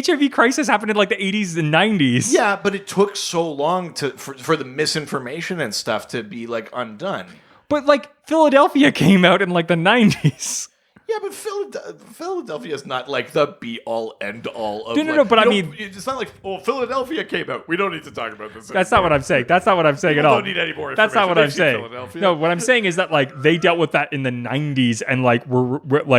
HIV crisis happened in like the 80s and 90s.
Yeah, but it took so long for the misinformation and stuff to be like undone.
But like Philadelphia came out in like the 90s.
Yeah, but Philadelphia is not like the be all end all of.
No, but I mean,
it's not like Philadelphia came out. We don't need to talk about this.
That's not what I'm saying. That's not what I'm saying at all.
Don't need any more.
That's not what I'm saying.
Philadelphia.
No, what I'm saying is that like they dealt with that in the 90s, and like we're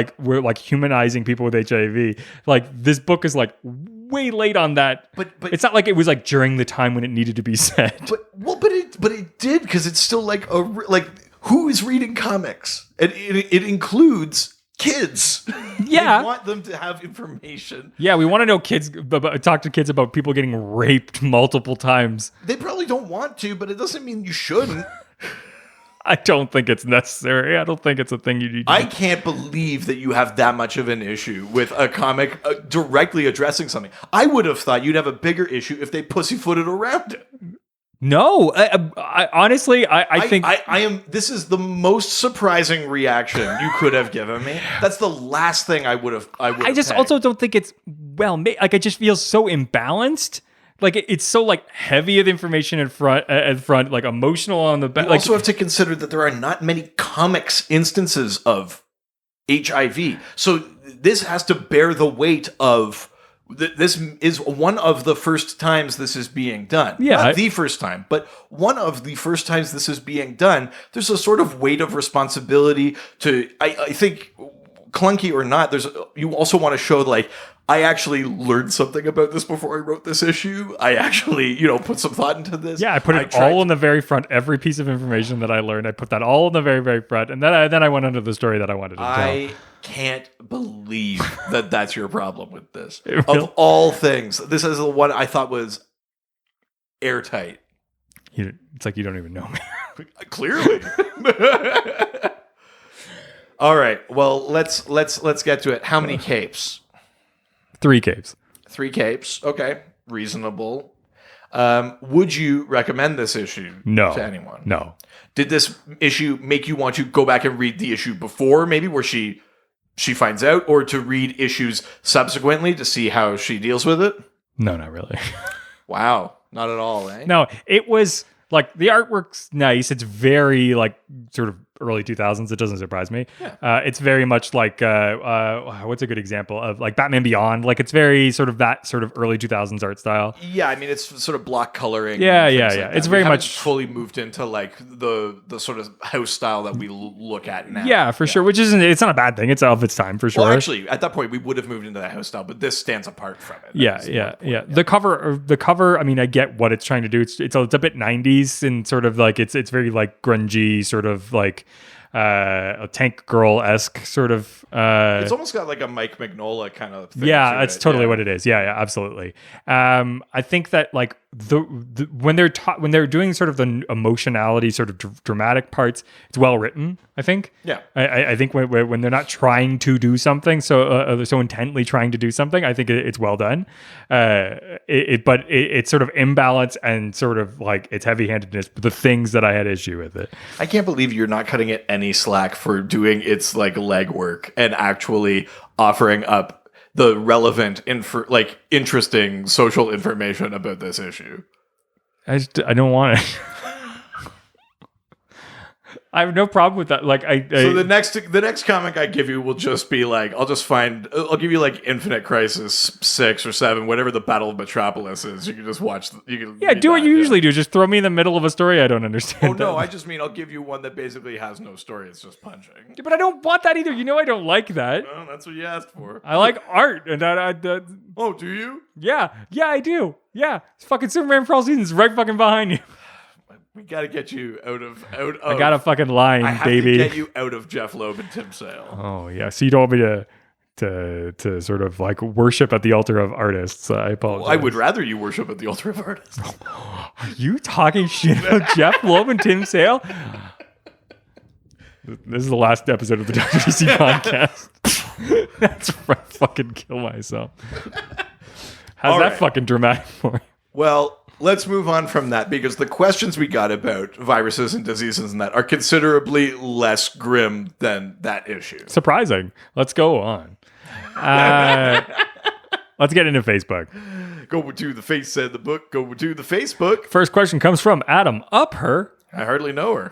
like humanizing people with HIV. Like this book is like way late on that.
But
it's not like it was like during the time when it needed to be said.
But it did, because it's still like who is reading comics? It includes kids.
Yeah.
We want them to have information.
Yeah, we want to know talk to kids about people getting raped multiple times.
They probably don't want to, but it doesn't mean you shouldn't.
I don't think it's necessary. I don't think it's a thing you need to
I
do.
can't believe that you have that much of an issue with a comic directly addressing something. I would have thought you'd have a bigger issue if they pussyfooted around it.
No, I honestly, I think
I am. This is the most surprising reaction you could have given me. That's the last thing I would have.
I just also don't think it's well made. Like it just feels so imbalanced. Like it's so like heavy of information in front, like emotional on the back.
You
Like,
also have to consider that there are not many comics instances of HIV, so this has to bear the weight of. This is one of the first times this is being done.
Yeah,
Not the first time, but one of the first times this is being done. There's a sort of weight of responsibility to, I think, clunky or not, you also want to show like, I actually learned something about this before I wrote this issue. I actually, put some thought into this.
yeah, I put it all in the very front. Every piece of information that I learned, I put that all in the very, very front, and then I went into the story that I wanted to tell.
I can't believe that that's your problem with this.
Really?
Of all things, this is the one I thought was airtight.
It's like you don't even know me.
Clearly. All right. Well, let's get to it. How many capes?
3 capes.
3 capes. Okay. Reasonable. Would you recommend this issue to anyone?
No.
Did this issue make you want to go back and read the issue before, maybe where she finds out, or to read issues subsequently to see how she deals with it?
No, not really.
Wow. Not at all, eh?
No, it was like the artwork's nice. It's very like sort of early 2000s. It doesn't surprise me.
Yeah.
It's very much like what's a good example of like Batman Beyond? Like it's very sort of that sort of early 2000s art style.
Yeah, I mean it's sort of block coloring.
Yeah.
Like
It's
we
very
haven't
much
fully moved into like the sort of house style that we look at now.
Yeah, for sure. Which it's not a bad thing. It's of its time for sure.
Well, actually, at that point we would have moved into that house style, but this stands apart from it.
Yeah. The cover. I mean, I get what it's trying to do. It's a bit 90s and sort of like it's very like grungy, sort of like a Tank Girl-esque sort of.
It's almost got like a Mike Mignola kind of thing.
Yeah,
to
that's
it.
totally what it is. Yeah, absolutely. I think that like the when they're doing sort of the emotionality, sort of dramatic parts, it's well written. I think.
Yeah.
I think when they're not trying to do something so intently trying to do something, I think it's well done. But it's sort of imbalance and sort of like it's heavy-handedness. But the things that I had issue with it.
I can't believe you're not cutting it any slack for doing its like legwork and actually offering up the relevant, interesting social information about this issue.
I don't want it. I have no problem with that. Like
so the next comic I give you will just be like I'll give you like Infinite Crisis 6 or 7, whatever the Battle of Metropolis is. You can just watch.
Do what you usually do. Just throw me in the middle of a story I don't understand.
Oh no, I just mean I'll give you one that basically has no story. It's just punching.
Yeah, but I don't want that either. You know I don't like that.
Well, that's what you asked for.
I like art, and
Oh, do you?
Yeah, I do. Yeah, it's fucking Superman for All Seasons right fucking behind you.
We got to get you out of.
I got a fucking line,
I have
baby.
to get you out of Jeff Loeb and Tim Sale.
Oh yeah, so you don't want me to sort of like worship at the altar of artists. I apologize.
Well, I would rather you worship at the altar of artists.
Are you talking shit about Jeff Loeb and Tim Sale? This is the last episode of the Dr. DC podcast. That's where I fucking kill myself. How's
All
that
right.
fucking dramatic for you?
Well, let's move on from that because the questions we got about viruses and diseases and that are considerably less grim than that issue.
Surprising. Let's go on. Let's get into Facebook.
Go to the face said the book. Go to the Facebook.
First question comes from Adam Upher.
I hardly know her.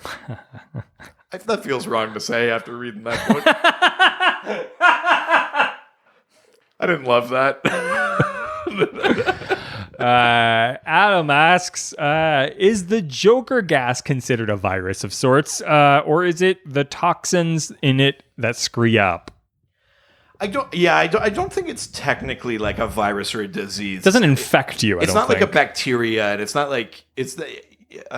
That feels wrong to say after reading that book. I didn't love that.
Adam asks, is the Joker gas considered a virus of sorts, or is it the toxins in it that screw up?
I don't think it's technically like a virus or a disease.
It doesn't infect you.
It's not like a bacteria, and it's not like it's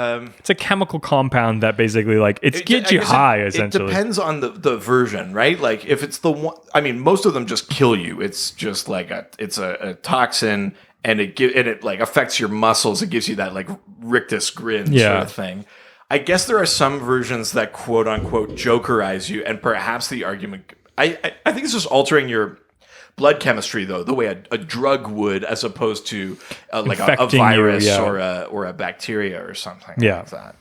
a chemical compound that basically like it gets you high. Essentially,
it depends on the version, right? Like if it's the one, I mean, most of them just kill you. It's just like a toxin, and it like affects your muscles. It gives you that like rictus grin sort of thing. I guess there are some versions that quote unquote Jokerize you, and perhaps the argument. I think it's just altering your blood chemistry, though, the way a drug would, as opposed to like a virus or a bacteria or something like that.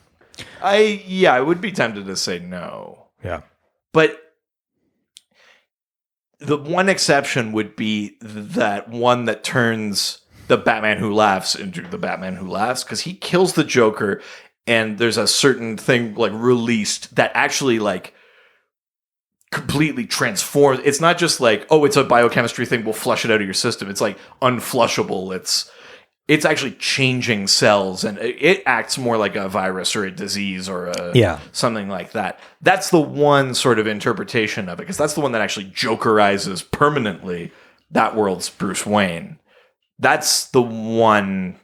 I would be tempted to say no.
Yeah.
But the one exception would be that one that turns the Batman Who Laughs into the Batman Who Laughs, because he kills the Joker, and there's a certain thing like released that actually like completely transformed. It's not just like, oh, it's a biochemistry thing, we'll flush it out of your system. It's like unflushable. It's actually changing cells, and it acts more like a virus or a disease or something like that. That's the one sort of interpretation of it, because that's the one that actually Jokerizes permanently that world's Bruce Wayne. That's the one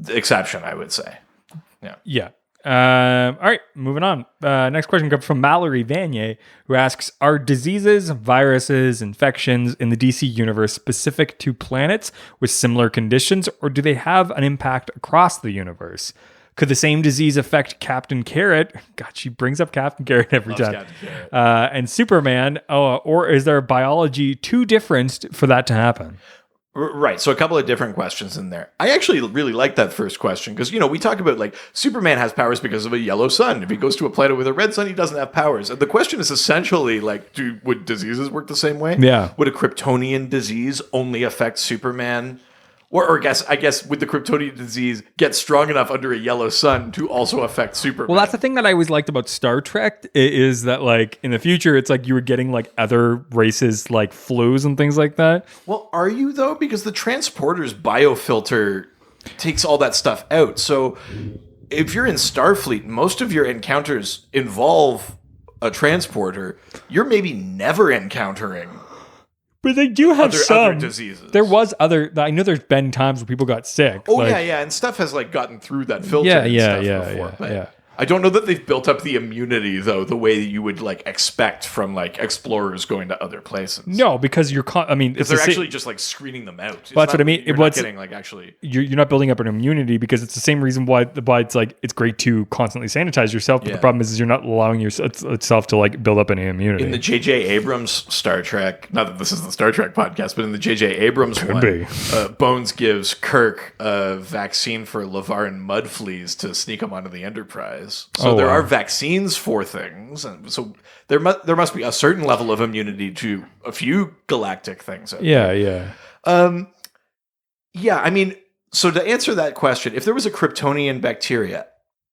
exception, I would say.
Yeah. All right, moving on. Next question comes from Mallory Vanier, who asks, are diseases, viruses, infections in the DC universe specific to planets with similar conditions, or do they have an impact across the universe? Could the same disease affect Captain Carrot? God, she brings up Captain Carrot every time. And Superman, or is their biology too different for that to happen?
Right. So a couple of different questions in there. I actually really like that first question because, we talk about like Superman has powers because of a yellow sun. If he goes to a planet with a red sun, he doesn't have powers. And the question is essentially like, would diseases work the same way?
Yeah.
Would a Kryptonian disease only affect Superman? Or I guess would the Kryptonian disease get strong enough under a yellow sun to also affect Superman?
Well, that's the thing that I always liked about Star Trek is that like in the future, it's like you were getting like other races like flus and things like that.
Well, are you though? Because the transporter's biofilter takes all that stuff out. So if you're in Starfleet, most of your encounters involve a transporter. You're maybe never encountering
But they do have
other diseases.
I know there's been times where people got sick.
Oh, yeah. And stuff has like gotten through that filter before. I don't know that they've built up the immunity, though, the way that you would like expect from like explorers going to other places.
No, because
because they're actually just like screening them out.
That's what I mean.
You're not getting like actually.
You're not building up an immunity because it's the same reason why it's like it's great to constantly sanitize yourself. But the problem is you're not allowing yourself to like build up any immunity.
In the J.J. Abrams Star Trek, not that this is the Star Trek podcast, but in the J.J. Abrams Bones gives Kirk a vaccine for Lavaran mud fleas to sneak them onto the Enterprise. So there are vaccines for things, and so there must be a certain level of immunity to a few galactic things.
Yeah.
I mean, so to answer that question, if there was a Kryptonian bacteria,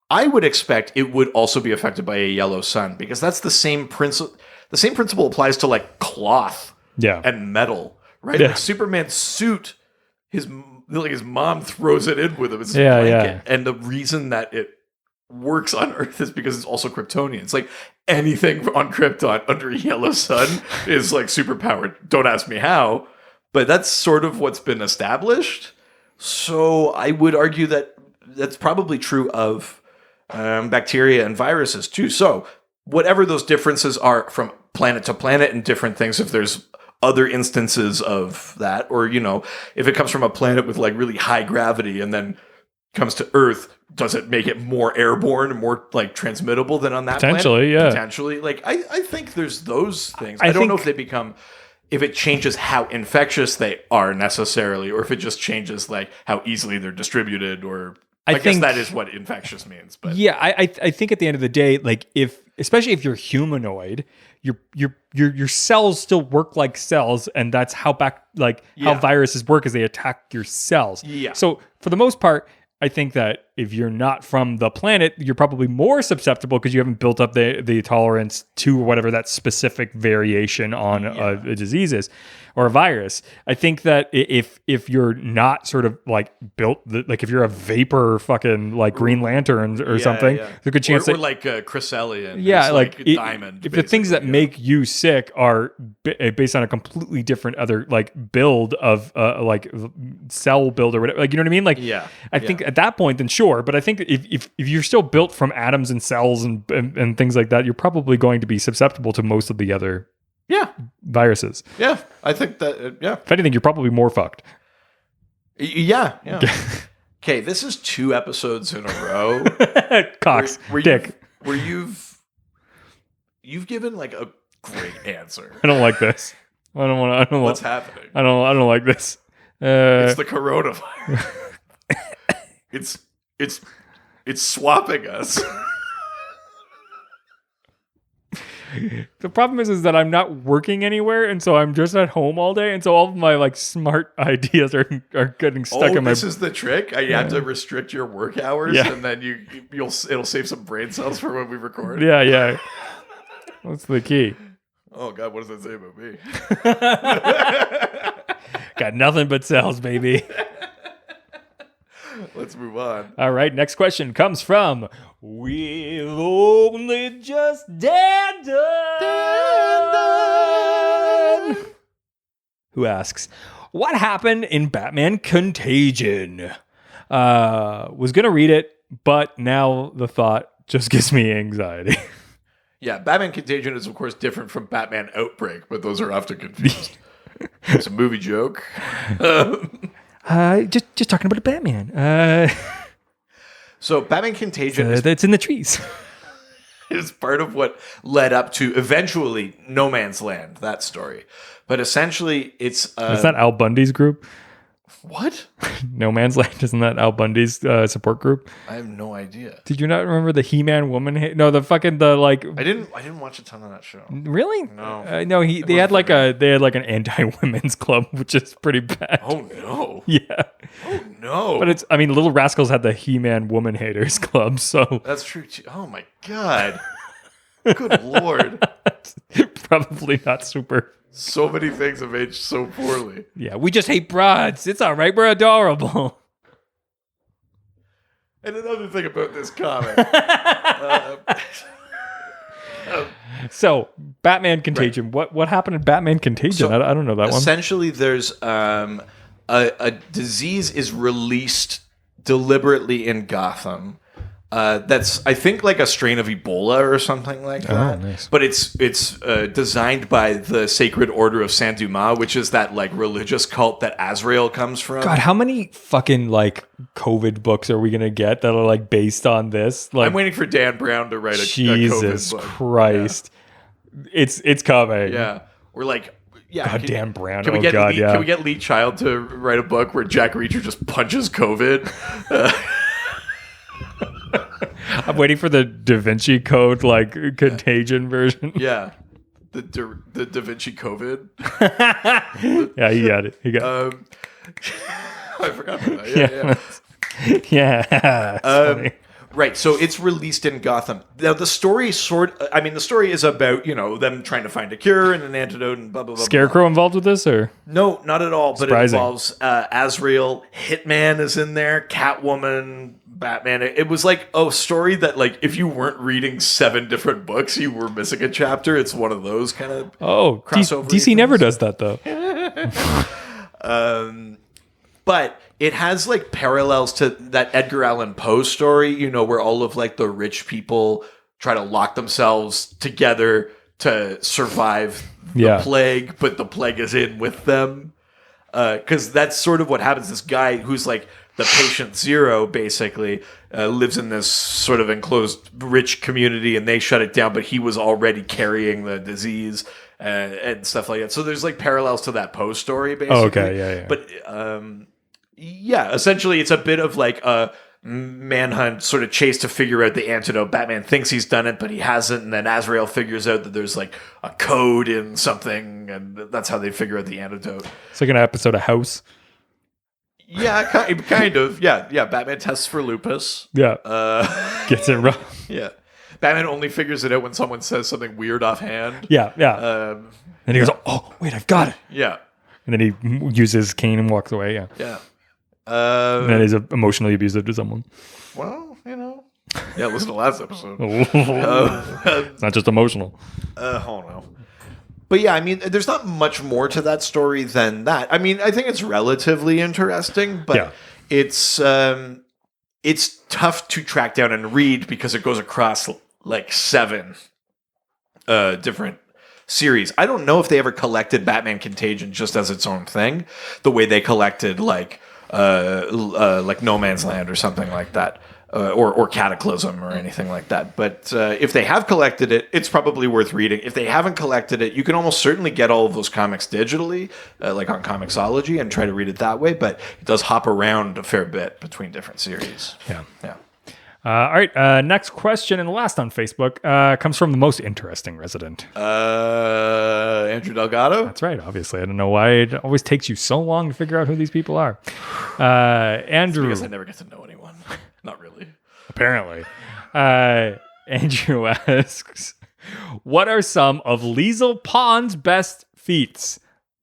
I would expect it would also be affected by a yellow sun because that's the same principle. The same principle applies to like cloth, and metal, right?
Yeah.
Like Superman's suit, his mom throws it in with him. It's a blanket, and the reason that it works on Earth is because it's also Kryptonian. It's like anything on Krypton under a yellow sun is like superpowered. Don't ask me how, but that's sort of what's been established. So I would argue that that's probably true of bacteria and viruses too. So whatever those differences are from planet to planet and different things, if there's other instances of that, or if it comes from a planet with like really high gravity and then comes to Earth, does it make it more airborne and more like transmittable than on that
Potentially,
planet?
yeah.
Potentially. Like I think there's those things.
I
I don't know
think-
if they become if it changes how infectious they are necessarily, or if it just changes like how easily they're distributed, or I guess
think-
that is what infectious means. But
Yeah, I think at the end of the day, like especially if you're humanoid, your cells still work like cells, and that's how how
Yeah.
viruses work is they attack your cells.
Yeah.
So for the most part, I think that if you're not from the planet, you're probably more susceptible because you haven't built up the tolerance to whatever that specific variation on a disease is or a virus. I think that if you're not sort of like built, like if you're a vapor fucking like Green Lantern or something, there's a good chance
or
that
like Chrysellian.
yeah,
who's
like
Diamond.
if the things that make you sick are based on a completely different other like build of like cell build or whatever, like you know what I mean? Like
Yeah,
I think at that point, then sure. But I think if you're still built from atoms and cells and things like that, you're probably going to be susceptible to most of the other viruses.
Yeah, I think that. Yeah,
If anything, you're probably more fucked.
Yeah. Okay, this is 2 episodes in a row.
Cox, dick.
Where you've given like a great answer.
I don't like this. I don't want. I don't.
What's
want,
happening?
I don't like this.
It's the coronavirus. it's swapping us.
The problem is that I'm not working anywhere, and so I'm just at home all day, and so all of my like smart ideas are getting stuck in my.
This is the trick. You have to restrict your work hours, and then it'll save some brain cells for when we record.
Yeah. That's the key.
Oh God, what does that say about me?
Got nothing but cells, baby.
Let's move on.
All right, next question comes from We've Only Just Done, who asks, what happened in Batman Contagion? Was going to read it, but now the thought just gives me anxiety.
Yeah, Batman Contagion is of course different from Batman Outbreak, but those are often confused. It's a movie joke.
Just talking about a Batman.
So Batman Contagion
It's in the trees.
is part of what led up to eventually No Man's Land, that story. But essentially, it's
Is that Al Bundy's group?
what?
No Man's Land, isn't that Al Bundy's support group?
I have no idea.
Did you not remember the He-Man woman? No, the like.
I didn't watch a ton of that show.
Really?
No.
No. They had like an anti-women's club, which is pretty bad.
Oh no!
Yeah,
Oh no!
but it's. I mean, Little Rascals had the He-Man Woman Haters Club, so
That's true too. Oh my God! Good Lord!
probably not super.
So many things have aged so poorly.
Yeah, we just hate broads. It's all right. We're adorable.
And another thing about this comic.
So, Batman Contagion. What happened in Batman Contagion?
So,
I don't know that one.
Essentially, there's a disease is released deliberately in Gotham. That's I think like a strain of Ebola or something like that.
Nice.
But it's designed by the Sacred Order of Saint Dumas, which is that like religious cult that Azrael comes from.
God, how many fucking like COVID books are we gonna get that are like based on this? Like,
I'm waiting for Dan Brown to write a
Jesus
COVID book.
Christ, it's coming.
Yeah. We're like, yeah.
God damn Brown.
Can we
Oh
get
God,
Lee,
yeah.
Can we get Lee Child to write a book where Jack Reacher just punches COVID?
I'm waiting for the Da Vinci Code like Contagion version.
Yeah. The Da Vinci COVID.
Yeah, he got it. He got it.
I forgot about that.
Yeah. It's funny.
Right. So it's released in Gotham. Now the story the story is about, them trying to find a cure and an antidote and blah, blah, blah.
Scarecrow involved with this, or
No, not at all. But
Surprising.
it involves Azrael, Hitman is in there, Catwoman, Batman. It was like a story that, like, if you weren't reading 7 different books, you were missing a chapter. It's one of those kind of crossover
DC never does that though.
But it has like parallels to that Edgar Allan Poe story, where all of like the rich people try to lock themselves together to survive the plague, but the plague is in with them. Because that's sort of what happens. This guy who's like the patient zero basically lives in this sort of enclosed rich community, and they shut it down, but he was already carrying the disease and stuff like that. So there's like parallels to that Poe story, basically.
Oh, okay, yeah.
But essentially it's a bit of like a manhunt sort of chase to figure out the antidote. Batman thinks he's done it, but he hasn't, and then Azrael figures out that there's like a code in something, and that's how they figure out the antidote.
It's like an episode of House.
Yeah, kind of. Yeah. Batman tests for lupus.
Yeah. Gets it wrong.
Yeah. Batman only figures it out when someone says something weird offhand.
Yeah. And he goes, "Oh, wait, I've got it."
Yeah.
And then he uses his cane and walks away. Yeah.
Yeah.
And then he's emotionally abusive to someone.
Well, yeah. Listen to last episode.
It's not just emotional.
Oh no. But yeah, I mean, there's not much more to that story than that. I mean, I think it's relatively interesting, but it's tough to track down and read because it goes across like 7 different series. I don't know if they ever collected Batman Contagion just as its own thing, the way they collected like No Man's Land or something like that. Or Cataclysm or anything like that. But if they have collected it, it's probably worth reading. If they haven't collected it, you can almost certainly get all of those comics digitally, like on Comixology, and try to read it that way. But it does hop around a fair bit between different series.
Yeah.
All
right. Next question, and the last on Facebook, comes from the most interesting resident.
Andrew Delgado?
That's right. Obviously. I don't know why it always takes you so long to figure out who these people are. Andrew.
Because I never get to know anyone. Not really.
Apparently. Andrew asks, what are some of Liesl Pond's best feats?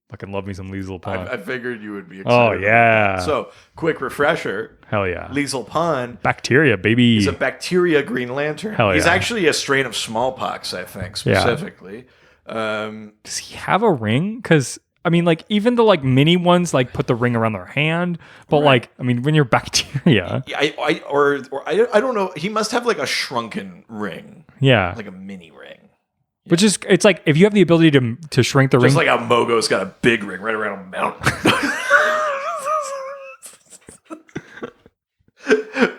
Fucking love me some Liesl Pond.
I figured you would be excited.
Oh, yeah.
So, quick refresher.
Hell yeah.
Liesl Pond.
Bacteria, baby.
He's a bacteria Green Lantern.
Hell yeah.
He's actually a strain of smallpox, I think, specifically.
Does he have a ring? Because, I mean, like, even the, like, mini ones, like, put the ring around their hand. But, like, I mean, when you're bacteria.
I don't know. He must have, like, a shrunken ring.
Yeah.
Like a mini ring.
Which is, it's like, if you have the ability to shrink the ring.
Just like how Mogo's got a big ring right around a mountain.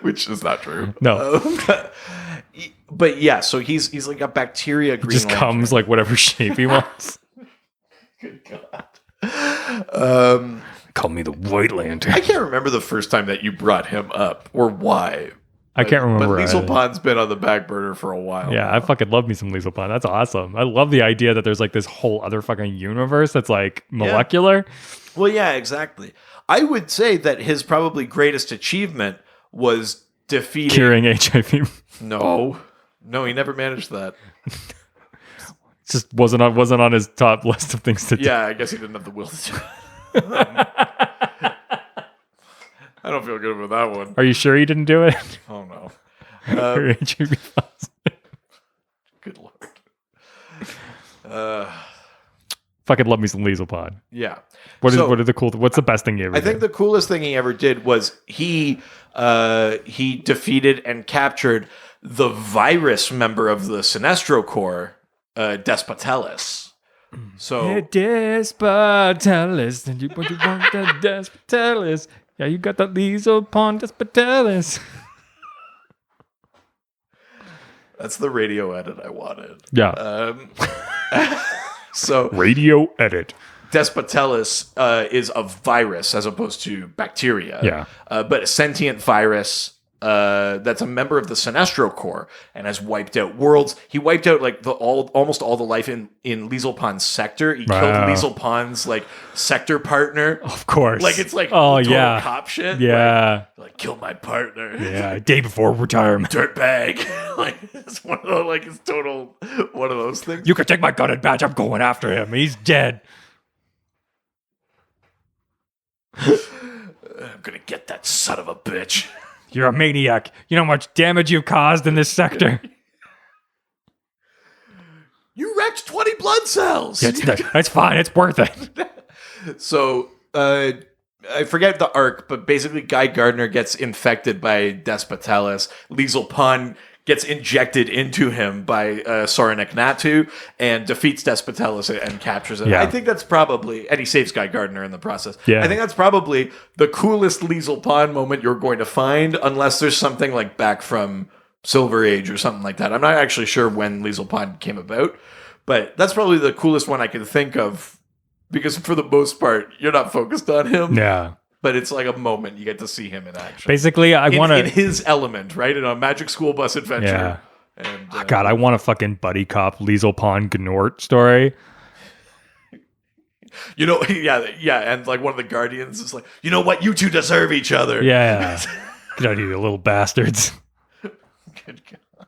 Which is not true.
No.
But yeah, so he's like a bacteria Green
Just
Lantern.
comes like whatever shape he wants.
Good God.
Call me the White Lantern.
I can't remember the first time that you brought him up or why.
I can't remember.
But Liesl Pond's been on the back burner for a while.
Yeah,
now.
I fucking love me some Liesl Pond. That's awesome. I love the idea that there's like this whole other fucking universe that's like molecular.
Well, yeah, exactly. I would say that his probably greatest achievement was defeating...
Curing HIV.
No, he never managed that.
Just wasn't on his top list of things to do.
Yeah, I guess he didn't have the will to do it. I don't feel good about that one.
Are you sure he didn't do it?
Oh, no.
HIV
Good Lord.
Fucking love me some Liesl Pond.
Yeah.
What's the best thing you ever did?
I think the coolest thing he ever did was he defeated and captured the virus member of the Sinestro Corps, Despotellus. So
Despotellus, and you want that Despotellus. Yeah, you got that Liesl Pond Despotellus.
That's the radio edit I wanted.
Yeah.
So
radio edit.
Despotellus is a virus as opposed to bacteria.
Yeah.
But a sentient virus that's a member of the Sinestro Corps and has wiped out worlds. He wiped out like almost all the life in Liesl Pond's sector. He killed Liesl Pond's like sector partner.
Of course.
Like it's like
total
cop shit.
Yeah.
Like killed my partner.
Yeah. Day before retirement.
Dirtbag. Like it's one of those, like it's total one of those things.
You can take my gun and badge. I'm going after him. He's dead.
I'm gonna get that son of a bitch.
You're a maniac. You know how much damage you caused in this sector.
You wrecked 20 blood cells.
That's fine. It's worth it.
So, I forget the arc, but basically Guy Gardner gets infected by Despotellus. Liesl Pond gets injected into him by Soranik Natu and defeats Despotellis and captures it.
Yeah.
I think that's probably, and he saves Guy Gardner in the process.
Yeah.
I think that's probably the coolest Liesel Pond moment you're going to find, unless there's something like back from Silver Age or something like that. I'm not actually sure when Liesel Pond came about, but that's probably the coolest one I can think of, because for the most part, you're not focused on him.
Yeah.
But it's like a moment you get to see him in action.
Basically, I want
in
to.
his element, right? In a Magic School Bus adventure.
Yeah.
And,
God, I want a fucking buddy cop Liesel Pond Gnort story.
you know, yeah, and like one of the Guardians is like, you know what, you two deserve each other.
Yeah. Get out of here, you little bastards.
Good God.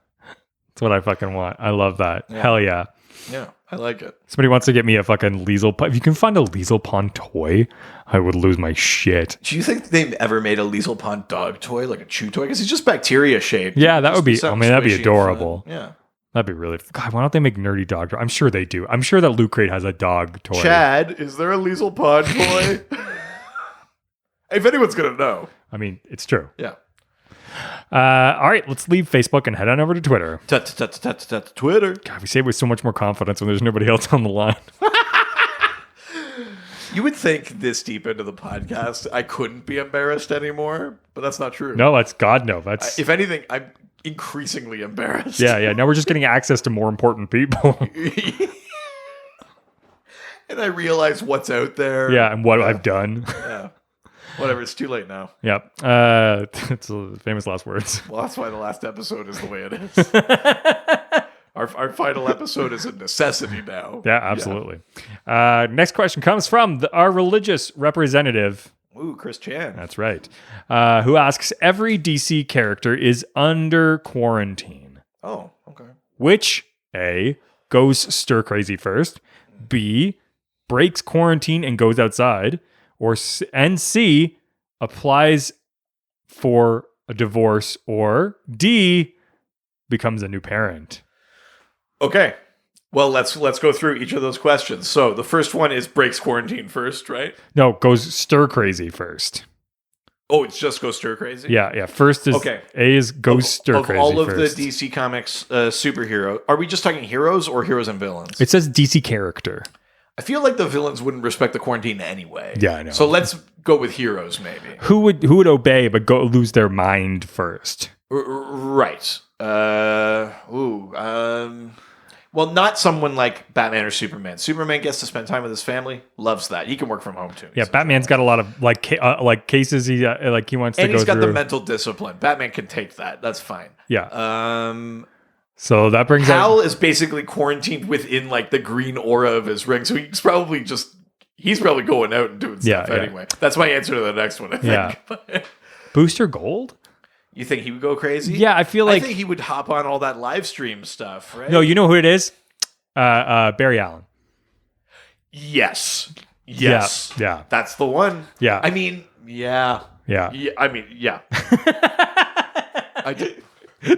That's what I fucking want. I love that.
Yeah.
Hell yeah.
Yeah, I like it.
Somebody wants to get me a fucking Liesel Pond. If you can find a Liesel Pond toy, I would lose my shit.
Do you think they've ever made a Liesel Pond dog toy, like a chew toy? Because he's just bacteria shaped.
Yeah, that
Just
would be. I
something
mean, that'd be
squishy and
adorable.
fun. Yeah.
That'd be really. God, why don't they make nerdy dog? I'm sure they do. I'm sure that Loot Crate has a dog toy.
Chad, is there a Liesel Pond toy? If anyone's gonna know.
I mean, it's true.
Yeah.
All right, let's leave Facebook and head on over to Twitter.
Twitter.
God, we say it with so much more confidence when there's nobody else on the line.
You would think this deep into the podcast I couldn't be embarrassed anymore, but that's not true.
No, that's God, no. That's
If anything, I'm increasingly embarrassed.
yeah. Now we're just getting access to more important people.
And I realize what's out there.
Yeah, and what I've done.
Yeah. Whatever, it's too late now.
Yep. It's famous last words.
Well, that's why the last episode is the way it is. Our final episode is a necessity now.
Yeah, absolutely. Next question comes from our religious representative.
Ooh, Chris Chan.
That's right. Who asks, every DC character is under quarantine.
Oh, okay.
Which A, goes stir crazy first, B, breaks quarantine and goes outside, and C, applies for a divorce, or D, becomes a new parent.
Okay. Well, let's go through each of those questions. So the first one is breaks quarantine first, right?
No, goes stir crazy first.
Oh, it's just go stir crazy?
Yeah. First is
Okay.
A is goes stir
Of
crazy
all of
first.
the DC Comics superhero, are we just talking heroes or heroes and villains?
It says DC character.
I feel like the villains wouldn't respect the quarantine anyway.
Yeah, I know.
So let's go with heroes, maybe.
Who would obey but go lose their mind first?
Right. Well, not someone like Batman or Superman. Superman gets to spend time with his family. Loves that. He can work from home too.
Yeah, Batman's got a lot of like cases he he wants to
And
go
he's got
through.
the mental discipline. Batman can take that. That's fine.
Yeah. So that brings
Hal
up
is basically quarantined within like the green aura of his ring, so he's probably going out and doing stuff
Yeah.
anyway. That's my answer to the next one. I think.
Yeah. Booster Gold.
You think he would go crazy?
Yeah, I feel like
I think he would hop on all that live stream stuff, right?
no. You know who it is? Barry Allen.
Yes.
Yeah.
That's the one.
Yeah.
I mean, yeah.
Yeah.
I mean, yeah. I did.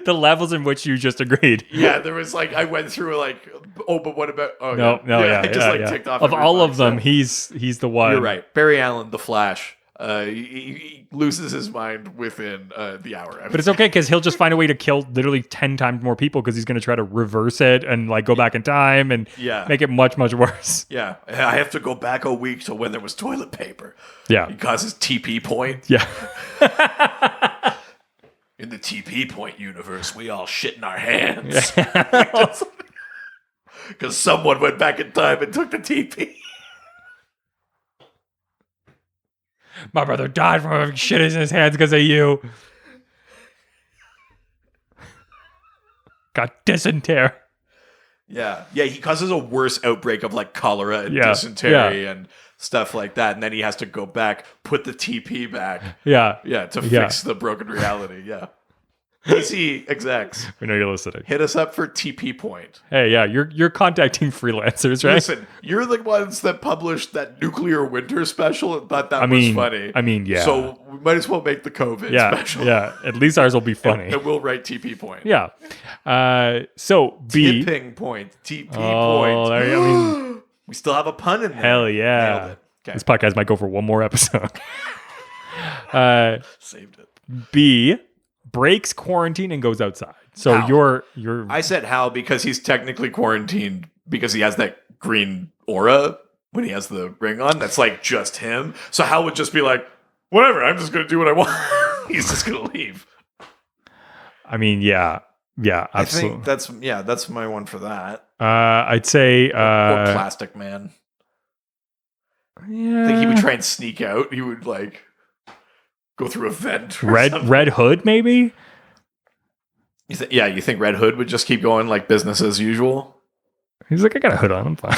The levels in which you just agreed.
Yeah, there was like I went through like, oh, but what about? Oh,
No.
I just ticked off
of
every
all of
box,
them.
yeah.
He's the one.
You're right. Barry Allen, the Flash. He loses his mind within the hour.
But it's okay because he'll just find a way to kill literally 10 times more people because he's going to try to reverse it and like go back in time and make it much, much worse.
Yeah, I have to go back a week to when there was toilet paper.
Yeah.
He causes TP point.
Yeah.
In the TP point universe, we all shit in our hands. Because someone went back in time and took the TP.
My brother died from having shit in his hands because of you. Got dysentery.
Yeah, he causes a worse outbreak of like cholera and
Yeah,
dysentery and stuff like that, and then he has to go back, put the TP back,
Yeah.
to fix the broken reality. Yeah, DC execs,
We know you're listening.
hit us up for TP point.
Hey, yeah, you're contacting freelancers, right?
Listen, you're the ones that published that Nuclear Winter special and thought that was funny.
I mean, yeah.
So we might as well make the COVID special.
Yeah. At least ours will be funny.
And we'll write TP point.
Yeah. So B.
Tipping point. TP
Oh,
point.
there you- I mean,
We still have a pun in there.
hell yeah.
Nailed it. Okay.
This podcast might go for one more episode.
Saved it.
B. Breaks quarantine and goes outside. So
How?
you're
I said how because he's technically quarantined because he has that green aura when he has the ring on. That's like just him. So Hal would just be like, whatever, I'm just going to do what I want. He's just going to leave.
I mean, yeah,
I
absolutely.
think that's my one for that.
I'd say
Or Plastic Man.
yeah,
I think he would try and sneak out. He would like go through a vent. Or something.
Red Hood maybe.
You think Red Hood would just keep going like business as usual?
He's like, I got a hood on. I'm fine.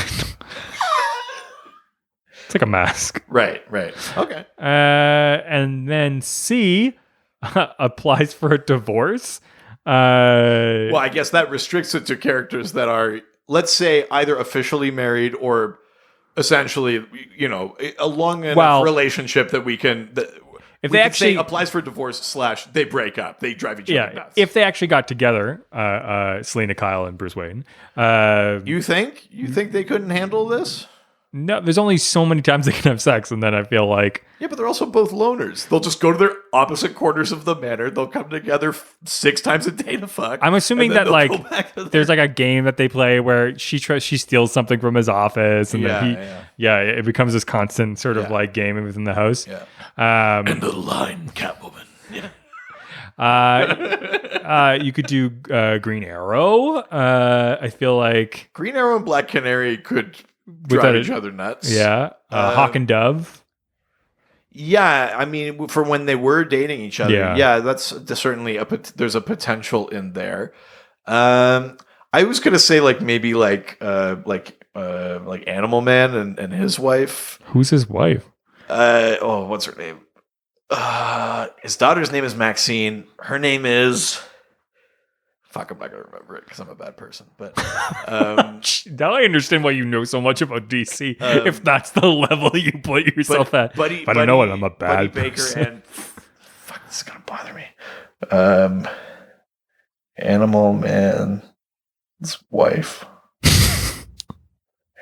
It's like a mask.
Right. Okay.
And then C applies for a divorce.
Well, I guess that restricts it to characters that are, let's say, either officially married or essentially, a long enough relationship that we can.
If
we
they
could
actually
say applies for divorce / they break up, they drive each other nuts.
if they actually got together, Selena Kyle and Bruce Wayne.
You think they couldn't handle this?
No, there's only so many times they can have sex, and then I feel like
Yeah, but they're also both loners. They'll just go to their opposite corners of the manor. They'll come together 6 times a day to fuck.
I'm assuming
and then
that
they'll
like
go back to
there's like a game that they play where she steals something from his office, and then it becomes this constant sort of like game within the house.
Yeah.
End
of the line, Catwoman. Yeah.
You could do Green Arrow. I feel like
Green Arrow and Black Canary could drive each other nuts.
Yeah. Hawk and Dove.
Yeah, I mean, for when they were dating each other, that's certainly there's a potential in there. I was gonna say like maybe like Animal Man and his wife.
Who's his wife?
What's her name? His daughter's name is Maxine. Her name is. Fuck, I'm not gonna remember it because I'm a bad person. But
now I understand why you know so much about DC. If that's the level you put yourself at,
Buddy,
I don't know what I'm a bad
Buddy
person.
Baker and fuck, this is gonna bother me. Animal Man's wife.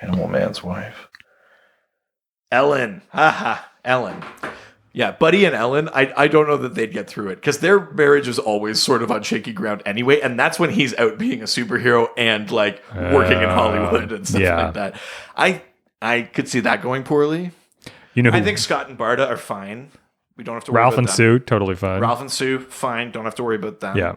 Animal Man's wife. Ellen. Haha, Ellen. Yeah, Buddy and Ellen, I don't know that they'd get through it because their marriage is always sort of on shaky ground anyway, and that's when he's out being a superhero and like working in Hollywood and stuff like that. I could see that going poorly. I think Scott and Barda are fine. We don't have to worry
Ralph
about
and
them.
Sue, totally fine.
Ralph and Sue, fine. Don't have to worry about them.
Yeah.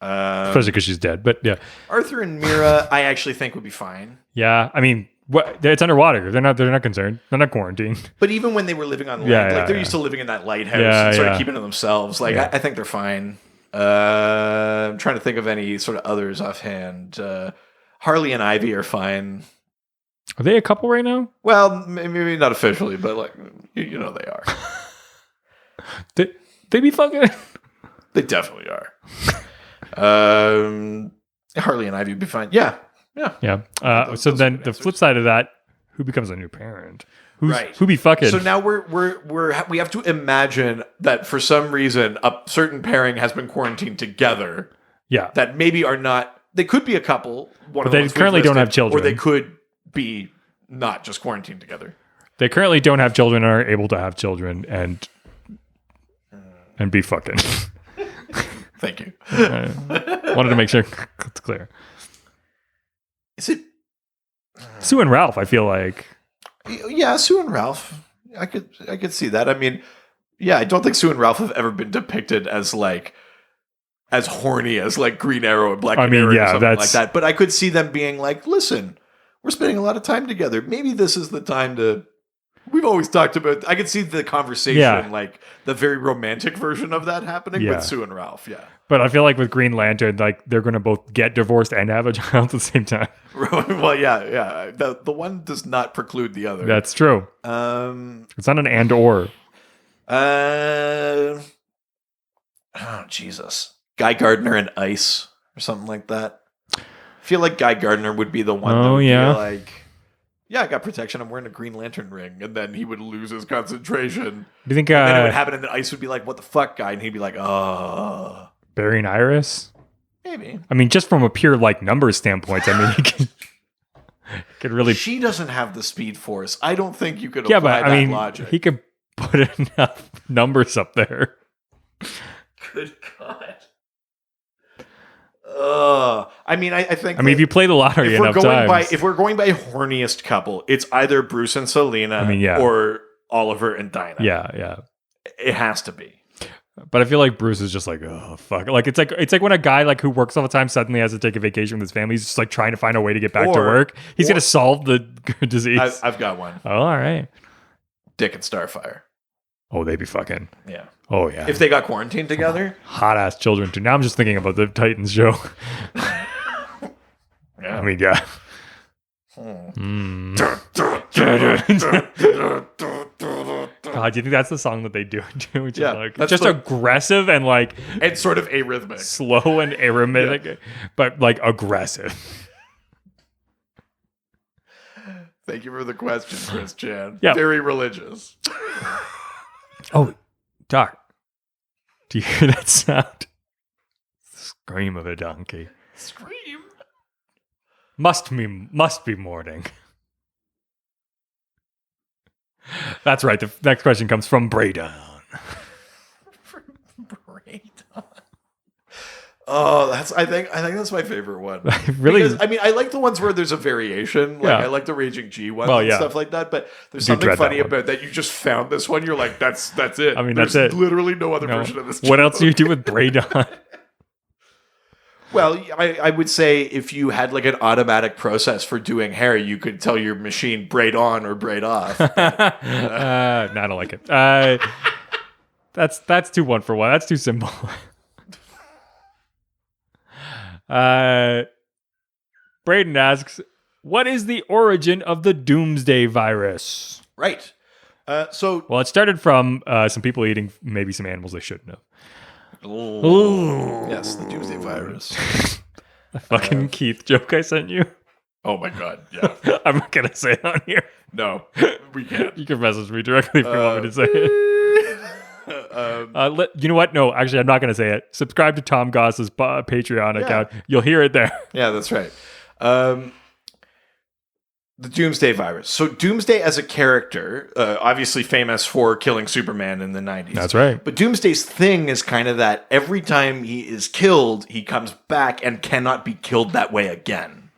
Especially because she's dead, but yeah.
Arthur and Mira, I actually think would be fine.
Yeah, I mean, it's underwater. They're not concerned. They're not quarantined.
But even when they were living on land, they're used to living in that lighthouse and sort of keeping to themselves. Like I think they're fine. I'm trying to think of any sort of others offhand. Harley and Ivy are fine.
Are they a couple right now?
Well, maybe not officially, but like you know they are.
They be fucking.
They definitely are. Harley and Ivy would be fine. Yeah.
So then the flip side of that, who becomes a new parent? Who be fucking?
So now we have to imagine that for some reason a certain pairing has been quarantined together.
Yeah.
That maybe are not. They could be a couple.
But they currently don't have children,
or they could be not just quarantined together.
They currently don't have children, and are able to have children, and be fucking.
Thank you.
Wanted to make sure it's clear.
Is it
Sue and Ralph? I feel like.
Yeah, Sue and Ralph. I could see that. I mean, yeah, I don't think Sue and Ralph have ever been depicted as like as horny as like Green Arrow and Black Canary or something like that. But I could see them being like, listen, we're spending a lot of time together. Maybe this is the time to. We've always talked about. I could see the conversation, like the very romantic version of that happening with Sue and Ralph. Yeah,
but I feel like with Green Lantern, like they're going to both get divorced and have a child at the same time.
Well, yeah. The one does not preclude the other.
That's true. It's not an and or.
Oh Jesus, Guy Gardner and Ice or something like that. I feel like Guy Gardner would be the one. That would be like. Yeah, I got protection. I'm wearing a Green Lantern ring. And then he would lose his concentration.
Do you think...
and then it would happen, and then Ice would be like, what the fuck, guy? And he'd be like, oh.
Barry and Iris?
Maybe.
I mean, just from a pure, like, numbers standpoint, I mean, he could really...
She doesn't have the Speed Force. I don't think you could apply that logic.
He could put enough numbers up there.
Good God. I mean, I think.
I mean, if you play the lottery enough times,
if we're going by horniest couple, it's either Bruce and Selena, or Oliver and Dinah.
yeah.
It has to be.
But I feel like Bruce is just like, oh fuck. Like it's like when a guy like who works all the time suddenly has to take a vacation with his family. He's just like trying to find a way to get back to work. He's gonna solve the disease.
I've got one.
Oh, all right.
Dick and Starfire.
Oh, they be fucking.
Yeah.
Oh yeah.
If they got quarantined together,
hot ass children too. Now I'm just thinking about the Titans show.
Yeah.
I mean, yeah. God, do you think that's the song that they do? Which is like just aggressive and like
and sort of arrhythmic,
slow and arrhythmic, but like aggressive.
Thank you for the question, Chris Chan.
Yeah,
very religious.
Oh, Doc, do you hear that sound? Scream of a donkey.
Scream.
Must be morning. That's right. The next question comes from Braydon.
Oh, I think that's my favorite one.
Really?
Because, I mean, I like the ones where there's a variation. Like I like the Raging G ones and stuff like that. But there's something funny about that. You just found this one. You're like, that's it.
I mean,
there's
that's it.
Literally no other version of this.
What else do you do with Braydon?
Well, I would say if you had like an automatic process for doing hair, you could tell your machine braid on or braid off.
No, I don't like it. That's too one for one. That's too simple. Braden asks, what is the origin of the Doomsday virus?
Right.
Well, it started from some people eating maybe some animals they shouldn't have.
Ooh. Yes, the Doomsday virus.
The fucking Keith joke I sent you.
Oh my god, yeah.
I'm not going to say it on here.
No, we can't.
You can message me directly if you want me to say it. You know what? No, actually, I'm not going to say it. Subscribe to Tom Goss's Patreon account. You'll hear it there.
Yeah, that's right. The Doomsday virus. So Doomsday as a character, obviously famous for killing Superman in the 90s.
That's right.
But Doomsday's thing is kind of that every time he is killed, he comes back and cannot be killed that way again.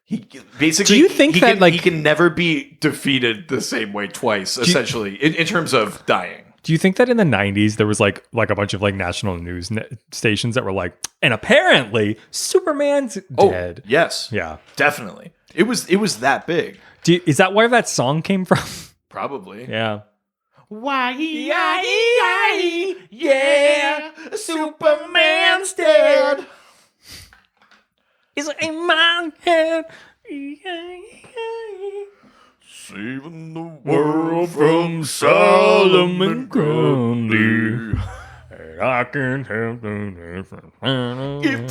He basically.
Do you think
he can never be defeated the same way twice, essentially, in terms of dying?
Do you think that in the 90s there was like a bunch of like national news stations that were like, and apparently Superman's dead?
Yes.
Yeah.
Definitely. It was that big.
Is that where that song came from?
Probably.
Yeah.
Why? Yeah, Superman's dead.
It's in my head.
Saving the world from Solomon Grundy.
And I can help
if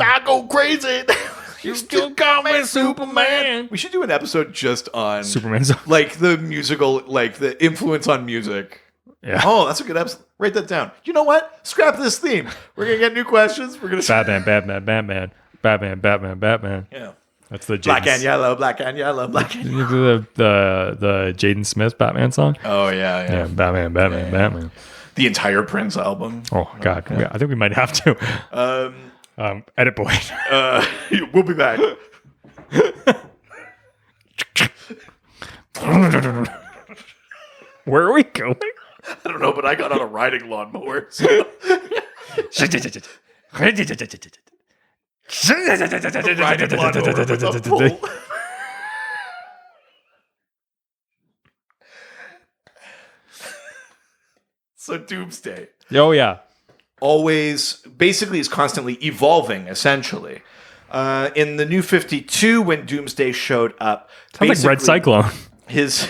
I go crazy, you still call me Superman. We should do an episode just on
Superman's
like the musical, like the influence on music.
Yeah.
Oh, that's a good episode. Write that down. You know what? Scrap this theme. We're gonna get new questions. We're gonna
Batman.
Yeah.
That's the
black and yellow. The
Jaden Smith Batman song.
Oh yeah.
Batman.
The entire Prince album.
Oh God, yeah. I think we might have to. Edit boy.
We'll be back.
Where are we going?
I don't know, but I got on a riding lawnmower. So. So Doomsday.
Oh yeah.
Always basically is constantly evolving, essentially. In the New 52, when Doomsday showed up,
sounds like Red Cyclone.
His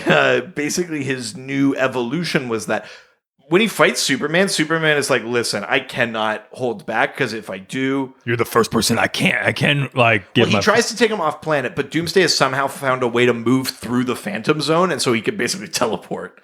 basically his new evolution was that when he fights Superman, Superman is like, listen, I cannot hold back because if I do,
you're the first person I can like give.
Well, he tries to take him off planet, but Doomsday has somehow found a way to move through the Phantom Zone, and so he can basically teleport.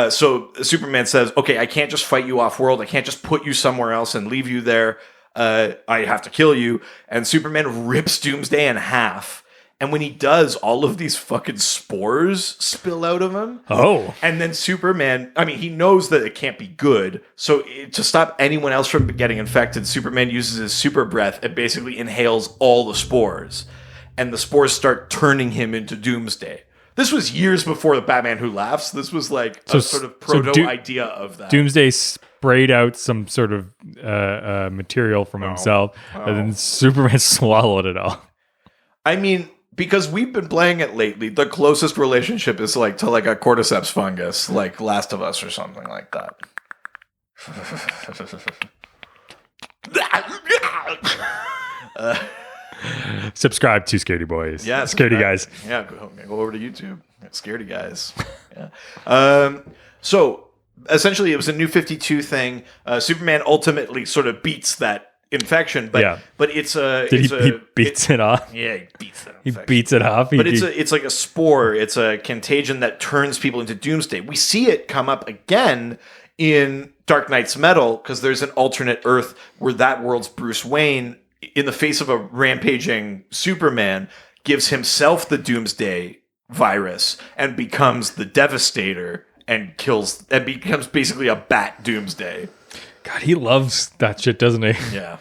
So Superman says, okay, I can't just fight you off world. I can't just put you somewhere else and leave you there. I have to kill you. And Superman rips Doomsday in half And when he does, all of these fucking spores spill out of him.
Oh.
And then Superman, I mean, he knows that it can't be good. So to stop anyone else from getting infected, Superman uses his super breath and basically inhales all the spores. And the spores start turning him into Doomsday. This was years before the Batman Who Laughs. This was like a sort of proto-idea of that.
Doomsday sprayed out some sort of material from himself, and then Superman swallowed it all.
I mean, because we've been playing it lately, the closest relationship is like to like a cordyceps fungus, like Last of Us or something like that.
Subscribe to Scaredy Boys.
Yeah,
Scaredy Guys.
Yeah, go over to YouTube. Scaredy Guys. Yeah. So essentially, it was a New 52 thing. Superman ultimately sort of beats that infection, but it's a
he beats it off.
Yeah, he beats that.
He beats it off.
But it's like a spore. It's a contagion that turns people into Doomsday. We see it come up again in Dark Knight's Metal because there's an alternate Earth where that world's Bruce Wayne, in the face of a rampaging Superman, gives himself the Doomsday virus and becomes the Devastator and kills and becomes basically a Bat Doomsday.
God, he loves that shit, doesn't he?
Yeah.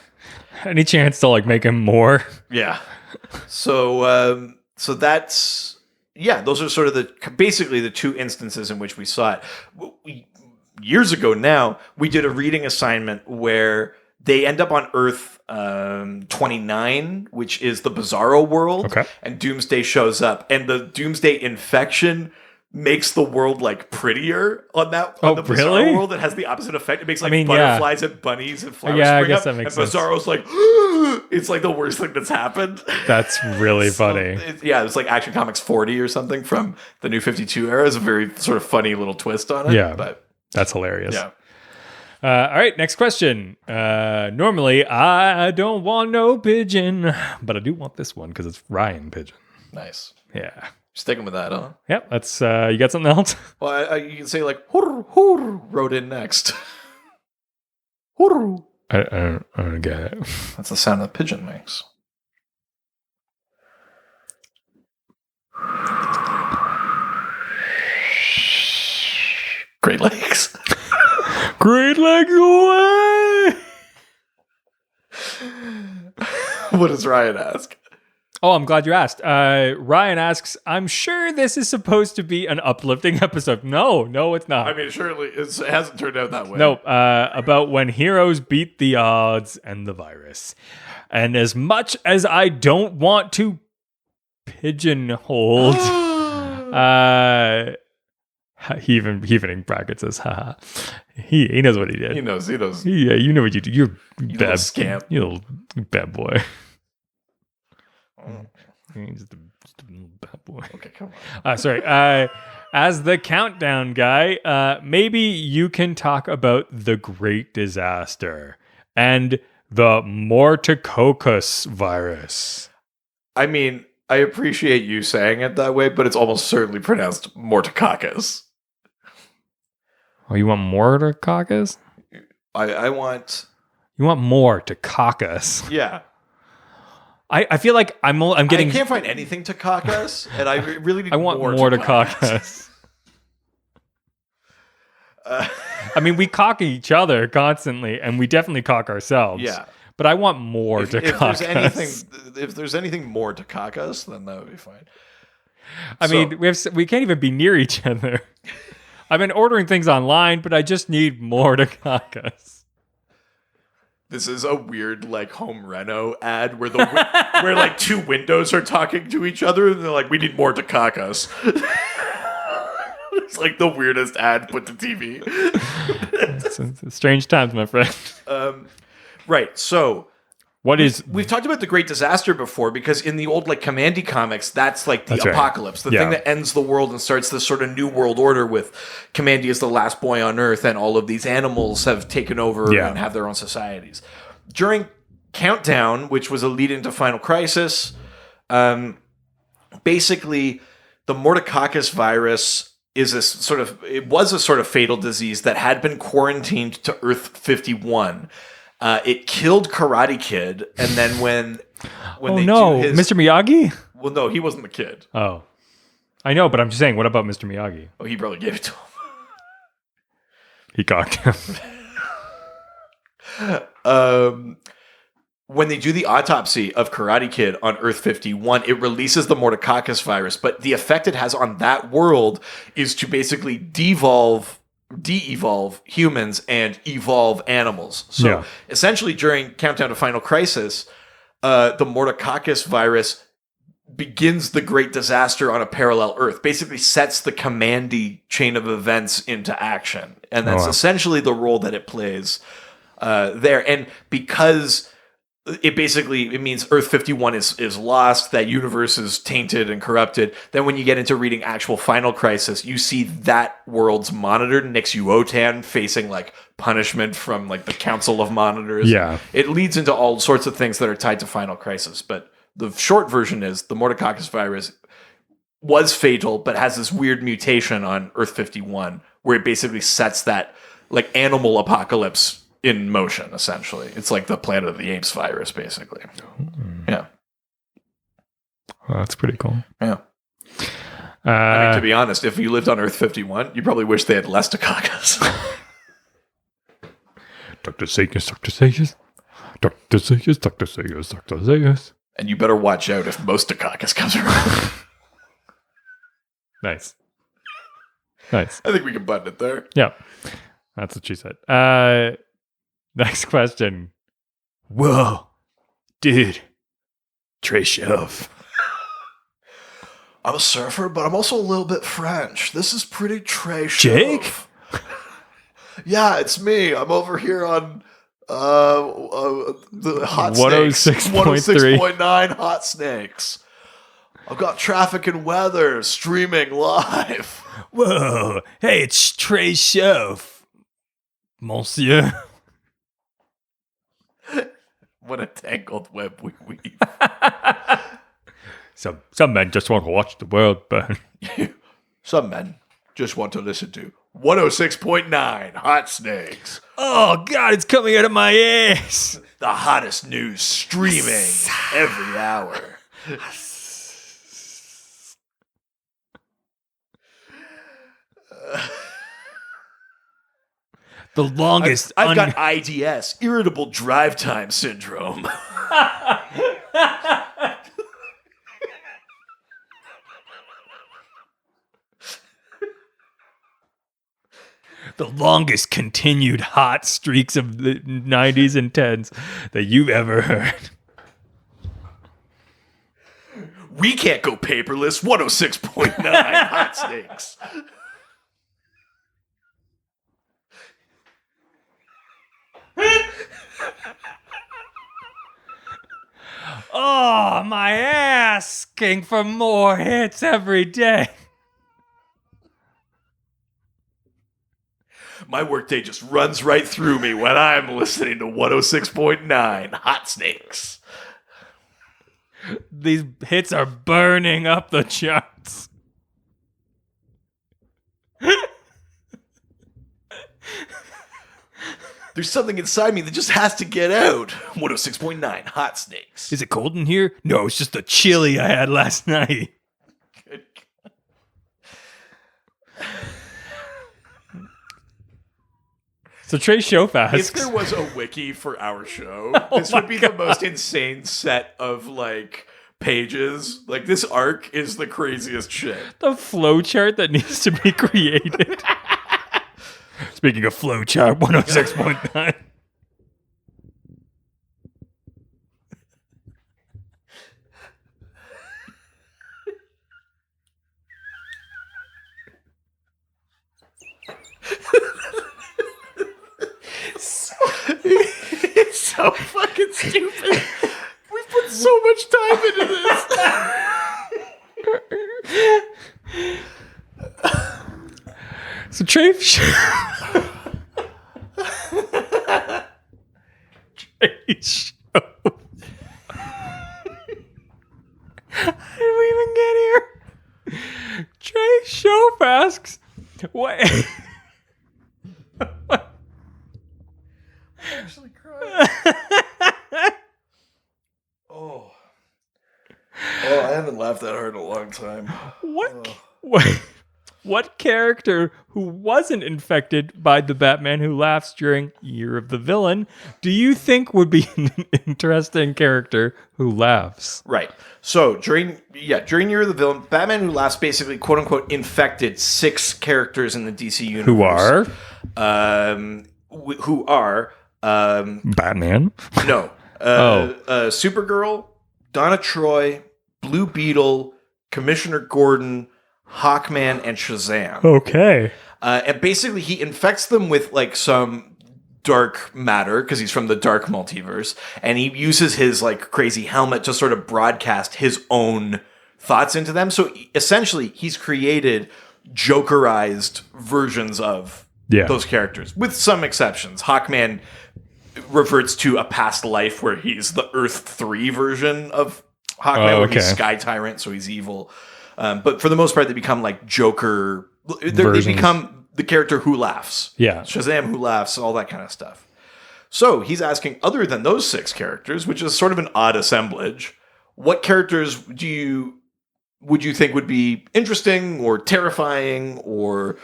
Any chance to like make him more?
Yeah. So that's those are sort of basically the two instances in which we saw it. Years ago now, we did a reading assignment where they end up on Earth 29, which is the Bizarro world.
Okay.
And Doomsday shows up, and the Doomsday infection makes the world like prettier on the Bizarro world. It has the opposite effect. It makes like butterflies and bunnies and flowers spring up. That makes sense. Bizarro's like, it's like the worst thing that's happened.
That's really funny.
It's like Action Comics 40 or something from the New 52 era. It's a very sort of funny little twist on it.
Yeah,
but
that's hilarious.
Yeah.
All right, next question. Normally, I don't want no pigeon, but I do want this one because it's Ryan Pigeon.
Nice.
Yeah.
Sticking with that, huh?
Yep, that's, you got something else?
Well, you can say like, hurr, wrote in next. Hurr.
I don't get it.
That's the sound a pigeon makes. Great Lakes.
Great Lakes away!
What does Ryan ask?
Oh, I'm glad you asked. Ryan asks, I'm sure this is supposed to be an uplifting episode. No, it's not.
I mean, surely it hasn't turned out that way.
No, about when heroes beat the odds and the virus. And as much as I don't want to pigeonhole, he even in brackets says, haha. He knows what he did.
He knows.
Yeah, you know what you do. You're
you
bad
scamp.
You little bad boy. Just a little bad boy.
Okay, come on.
Sorry. As the countdown guy, maybe you can talk about the Great Disaster and the Mortococcus virus.
I mean, I appreciate you saying it that way, but it's almost certainly pronounced Mortococcus.
Oh, you want Mortococcus?
I want...
You want more to caucus.
Yeah.
I feel like I'm getting...
I can't find anything to caucus, and I really need
I want more to caucus. I mean, we cock each other constantly, and we definitely cock ourselves.
Yeah.
But I want more to caucus.
If there's anything more to caucus, then that would be fine.
I mean, we can't even be near each other. I've been ordering things online, but I just need more to caucus.
This is a weird like home reno ad where where like two windows are talking to each other and they're like, we need more to caucus. It's like the weirdest ad put to TV.
It's strange times, my friend.
Right. So we've talked about the Great Disaster before because in the old like Commandy comics, that's like the apocalypse, the thing that ends the world and starts this sort of new world order with Commandy as the last boy on Earth and all of these animals have taken over and have their own societies. During Countdown, which was a lead into Final Crisis, basically the Mortococcus virus was a sort of fatal disease that had been quarantined to Earth 51. It killed Karate Kid, and then when
Mr. Miyagi?
Well, no, he wasn't the kid.
Oh. I know, but I'm just saying, what about Mr. Miyagi?
Oh, he probably gave it to him.
He cocked him.
When they do the autopsy of Karate Kid on Earth 51, it releases the Mortococcus virus, but the effect it has on that world is to basically de-evolve humans and evolve animals. So essentially during Countdown to Final Crisis, the Mortococcus virus begins the great disaster on a parallel Earth, basically sets the Commandy chain of events into action. And that's essentially the role that it plays there. And because it means Earth 51 is lost, that universe is tainted and corrupted. Then when you get into reading actual Final Crisis, you see that world's monitored, Nix Uotan facing like punishment from like the Council of Monitors.
Yeah.
It leads into all sorts of things that are tied to Final Crisis. But the short version is the Mortococcus virus was fatal, but has this weird mutation on Earth 51 where it basically sets that like animal apocalypse in motion, essentially. It's like the Planet of the Apes virus, basically. Yeah.
Well, that's pretty cool.
Yeah. I mean, to be honest, if you lived on Earth 51, you probably wish they had less Dukakis.
Dr. Sayers, Dr. Sayers. Dr. Sayers, Dr. Sayers, Dr. Sayers.
And you better watch out if most Dukakis comes around.
Nice. Nice.
I think we can button it there.
Yeah. That's what she said. Next question. Whoa. Dude. Trey Shelf.
I'm a surfer, but I'm also a little bit French. This is pretty Trey
Jake?
Shelf. Yeah, it's me. I'm over here on the Hot Snakes. 106.9 Hot Snakes. I've got Traffic and Weather streaming live.
Whoa. Hey, it's Trey Shelf. Monsieur.
What a tangled web we weave.
Some men just want to watch the world burn.
Some men just want to listen to 106.9 Hot Snakes.
Oh, God, it's coming out of my ass.
The hottest news streaming every hour.
The longest.
I've got IDS, irritable drive time syndrome.
The longest continued hot streaks of the 90s and 10s that you've ever heard.
We can't go paperless. 106.9 Hot Snakes.
Oh, my asking for more hits every day.
My workday just runs right through me when I'm listening to 106.9 Hot Snakes.
These hits are burning up the charts.
There's something inside me that just has to get out. 106.9 Hot Snakes.
Is it cold in here? No, it's just the chili I had last night. So Trey Shof asks,
if there was a wiki for our show, this would be the most insane set of like pages. Like this arc is the craziest shit.
The flow chart that needs to be created. Speaking of flow chart, 106.9.
It's so fucking stupid. We put so much time into this.
So Trey Shof. How did we even get here? Trey Shof asks, what?
Actually crying. Oh. Oh, I haven't laughed that hard in a long time.
What character who wasn't infected by the Batman Who Laughs during Year of the Villain do you think would be an interesting character who laughs?
Right. So during Year of the Villain, Batman Who Laughs basically quote unquote infected 6 characters in the DC universe. Who are
Batman?
No. Supergirl, Donna Troy, Blue Beetle, Commissioner Gordon, Hawkman, and Shazam.
Okay.
And basically he infects them with like some dark matter because he's from the dark multiverse, and he uses his like crazy helmet to sort of broadcast his own thoughts into them. So essentially he's created Jokerized versions of those characters, with some exceptions. Hawkman reverts to a past life where he's the Earth 3 version of Hawkman, where he's Sky Tyrant, so he's evil. But for the most part, they become like Joker. They become the character who laughs.
Yeah.
Shazam who laughs, all that kind of stuff. So he's asking, other than those 6 characters, which is sort of an odd assemblage, what characters would you think would be interesting or terrifying or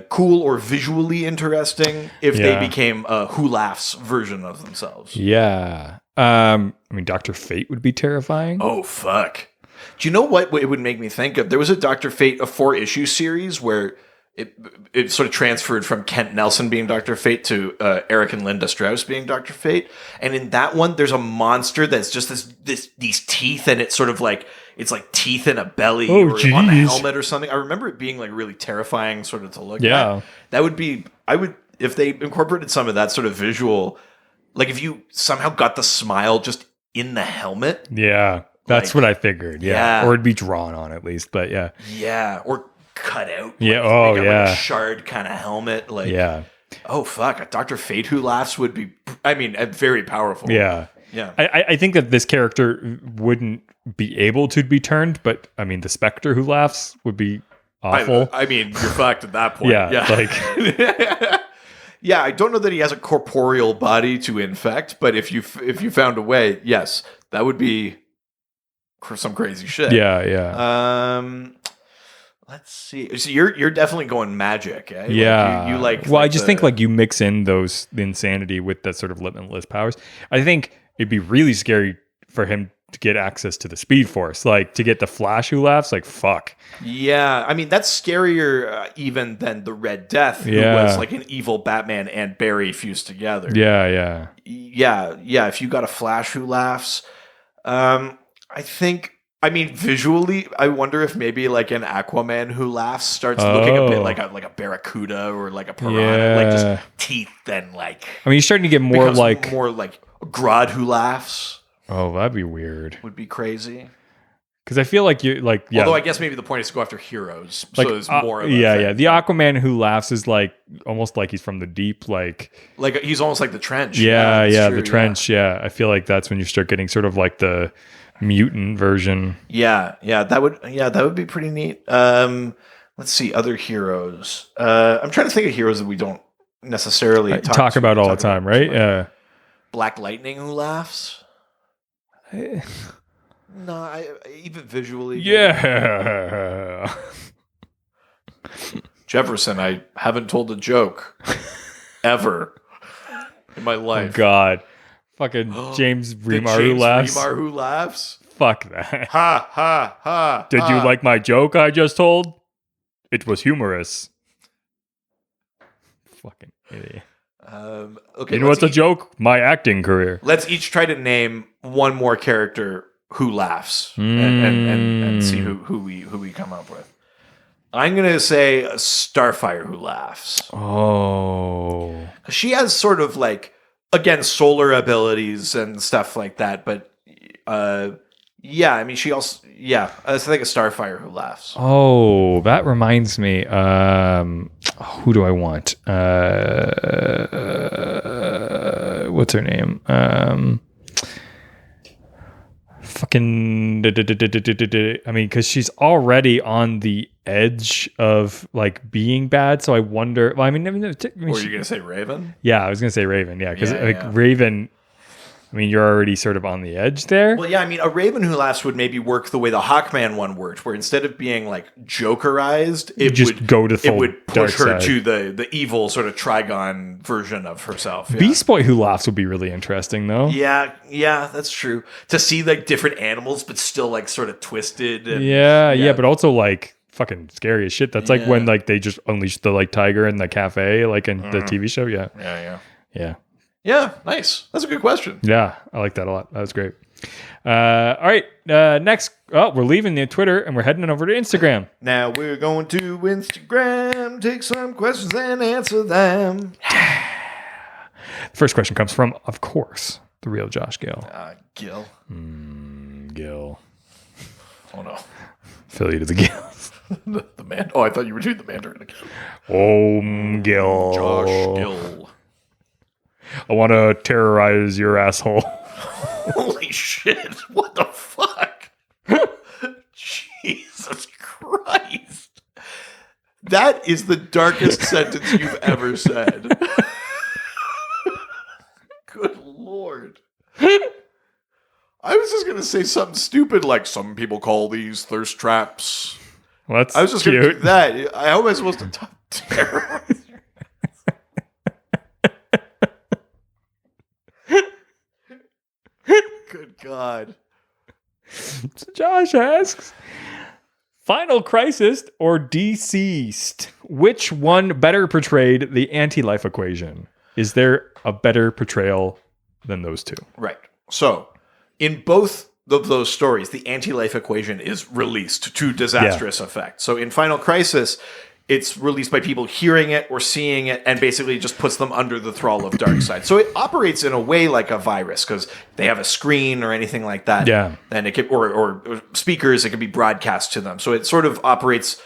cool or visually interesting if they became a Who Laughs version of themselves?
Yeah. I mean, Dr. Fate would be terrifying.
Oh, fuck. Do you know what it would make me think of? There was a Dr. Fate, a 4-issue series where it sort of transferred from Kent Nelson being Dr. Fate to Eric and Linda Strauss being Dr. Fate. And in that one, there's a monster that's just these teeth, and it's sort of like, it's like teeth in a belly or on a helmet or something. I remember it being like really terrifying sort of to look at. That would be, if they incorporated some of that sort of visual, like if you somehow got the smile just in the helmet.
Yeah. That's what I figured. Yeah. Or it'd be drawn on at least, but yeah.
Yeah. Or cut out.
Yeah.
Like a shard kind of helmet. Like,
yeah.
Oh, fuck. A Dr. Fate Who Laughs would be, very powerful.
Yeah.
Yeah.
I think that this character wouldn't be able to be turned, but I mean, the Spectre Who Laughs would be awful.
You're fucked at that point.
Yeah.
Like, yeah, I don't know that he has a corporeal body to infect, but if you found a way, yes, that would be some crazy shit.
Yeah.
Let's see. So you're definitely going magic, eh?
Yeah.
Like you like.
Well, I just think like you mix in the insanity with that sort of limitless powers. I think it'd be really scary for him to get access to the Speed Force, like to get the Flash Who Laughs. Like fuck.
Yeah, I mean that's scarier even than the Red Death, who was like an evil Batman and Barry fused together.
Yeah.
If you got a Flash Who Laughs, I think. I mean, visually, I wonder if maybe like an Aquaman Who Laughs starts looking a bit like a barracuda or like a piranha, like just teeth and like.
I mean, you're starting to get more like
Grodd Who Laughs.
Oh, that'd be weird.
Would be crazy.
Because I feel like you like
Although I guess maybe the point is to go after heroes,
like,
so it's more of a
thing. The Aquaman Who Laughs is like almost like he's from the deep, like
he's almost like the Trench.
Yeah, the Trench. Yeah, I feel like that's when you start getting sort of like the mutant version.
Yeah, that would be pretty neat. Let's see other heroes. I'm trying to think of heroes that we don't necessarily
talk about all the time, right? Yeah.
Black Lightning Who Laughs. No, even visually.
Yeah.
Jefferson, I haven't told a joke ever in my life.
Oh, God. Fucking James Remar Who Laughs.
Remar Who Laughs?
Fuck that.
Ha, ha, ha.
Did you like my joke I just told? It was humorous. Fucking idiot.
Okay.
You know what's a joke? My acting career.
Let's each try to name one more character who laughs and see who we come up with. I'm gonna say Starfire Who Laughs.
Oh,
she has sort of like again solar abilities and stuff like that, but I mean she also I think a Starfire Who Laughs.
Oh, that reminds me. Who do I want? What's her name? Fucking. I mean, because she's already on the edge of like being bad, so I wonder. Well, I mean,
Or are you gonna say Raven?
Yeah, I was gonna say Raven. Yeah, because Raven. I mean, you're already sort of on the edge there.
Well, yeah, I mean, a Raven Who Laughs would maybe work the way the Hawkman one worked, where instead of being like Jokerized, it
just
would
go to
it
full
would
dark
push her
side.
to the evil sort of Trigon version of herself. Yeah.
Beast Boy Who Laughs would be really interesting, though.
Yeah, that's true. To see like different animals, but still like sort of twisted. And,
Yeah, but also like fucking scary as shit. That's like when
Yeah.
like they just unleashed the like tiger in the cafe, like in the TV show. Yeah,
Yeah, nice. That's a good question.
yeah. I like that a lot. That was great. All right, next. Oh, we're leaving the Twitter and we're heading over to Instagram.
Now we're going to Instagram, take some questions and answer them.
First question comes from, of course, the real Josh Gill.
Gil.
Gill.
Oh no.
Affiliate of the Gills.
the man. Oh, I thought you were doing the Mandarin again.
Gill.
Josh Gill.
I want to terrorize your asshole.
Holy shit. What the fuck? Jesus Christ. That is the darkest sentence you've ever said. Good Lord. I was just going to say something stupid like some people call these thirst traps.
Well, that's
I was just going to do
cute.
that. How am I supposed to terrorize? Good God.
So Josh asks, Final Crisis or Deceased? Which one better portrayed the anti-life equation? Is there a better portrayal than those two?
Right. So, in both of those stories, the anti-life equation is released to disastrous effect. So, in Final Crisis, it's released by people hearing it or seeing it and basically just puts them under the thrall of Darkseid. So, it operates in a way like a virus because they have a screen or anything like that.
Yeah.
And it can, or speakers, it can be broadcast to them. So, it sort of operates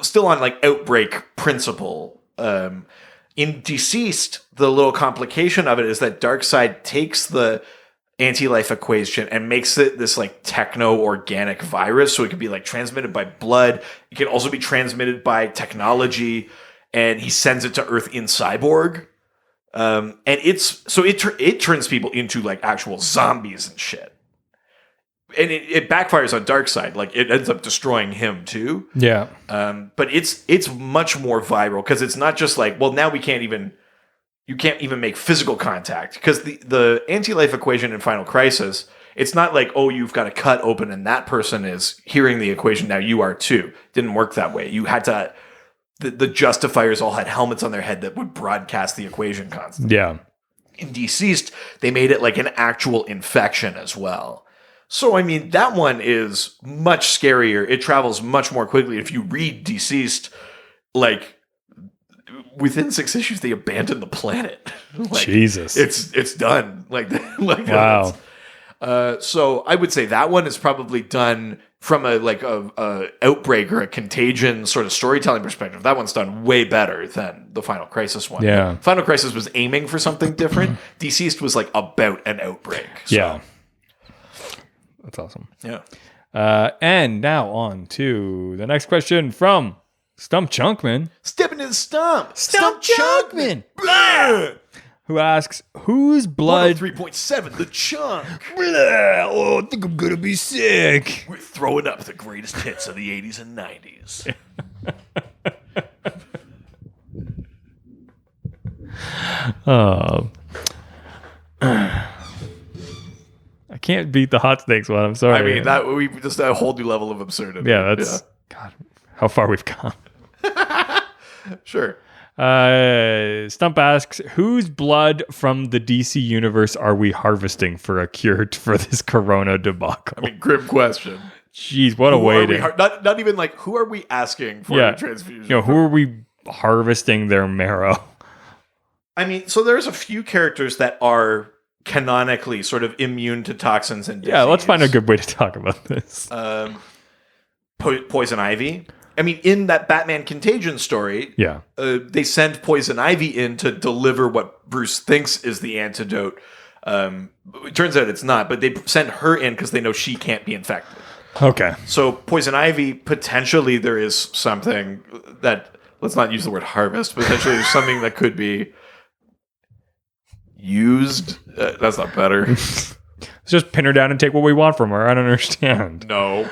still on like outbreak principle. In Deceased, the little complication of it is that Darkseid takes the anti-life equation and makes it this like techno-organic virus. So it can be like transmitted by blood. It can also be transmitted by technology. And he sends it to Earth in Cyborg. And it turns people into like actual zombies and shit. And it backfires on Darkseid. Like it ends up destroying him too.
Yeah.
But it's much more viral because it's not just like, well, now you can't even make physical contact because the anti-life equation in Final Crisis, it's not like, oh, you've got a cut open and that person is hearing the equation. Now you are too. Didn't work that way. You had to, the justifiers all had helmets on their head that would broadcast the equation constantly.
Yeah.
In Deceased, they made it like an actual infection as well. So, I mean, that one is much scarier. It travels much more quickly. If you read Deceased, like, within 6 issues, they abandon the planet. Like,
Jesus.
It's done. Like
Wow.
So I would say that one is probably done from a outbreak or a contagion sort of storytelling perspective. That one's done way better than the Final Crisis one.
Yeah.
Final Crisis was aiming for something different. Deceased was like about an outbreak. So,
Yeah. That's awesome.
Yeah.
And now on to the next question from Stump Chunkman,
Stepping in the stump.
Chunkman,
Blah!
who asks, whose blood...
3.7, the chunk.
Blah, oh, I think I'm gonna be sick.
We're throwing up the greatest hits of the 80s and 90s.
Oh. I can't beat the hot snakes one. I'm sorry.
I mean, that we just a whole new level of absurdity.
Yeah, that's... God, how far we've come.
Sure.
Stump asks, whose blood from the DC universe are we harvesting for a cure for this corona debacle?
I mean, grim question.
Jeez, what a
Who
way
are we
to...
not even like, who are we asking for a transfusion?
You know, who are we harvesting their marrow?
I mean, so there's a few characters that are canonically sort of immune to toxins and disease.
Yeah, let's find a good way to talk about this.
Poison Ivy. I mean, in that Batman Contagion story,
Yeah.
they send Poison Ivy in to deliver what Bruce thinks is the antidote. It turns out it's not, but they send her in because they know she can't be infected.
Okay.
So Poison Ivy, potentially there is something that, let's not use the word harvest, potentially there's something that could be, Used? That's not better.
Let's just pin her down and take what we want from her. I don't understand.
No.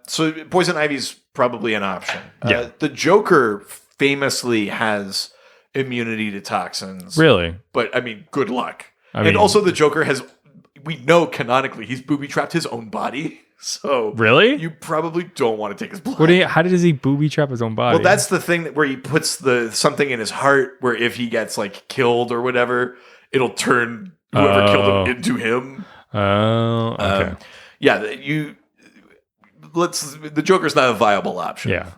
So Poison Ivy's probably an option.
Yeah.
The Joker famously has immunity to toxins.
Really?
But, I mean, good luck.
mean-
and also the Joker we know canonically, he's booby-trapped his own body. So
Really?
you probably don't want to take his blood.
How does he booby trap his own body?
Well, that's the thing where he puts something in his heart where if he gets like killed or whatever, it'll turn whoever killed him into him.
Oh, okay.
The Joker's not a viable option.
Yeah.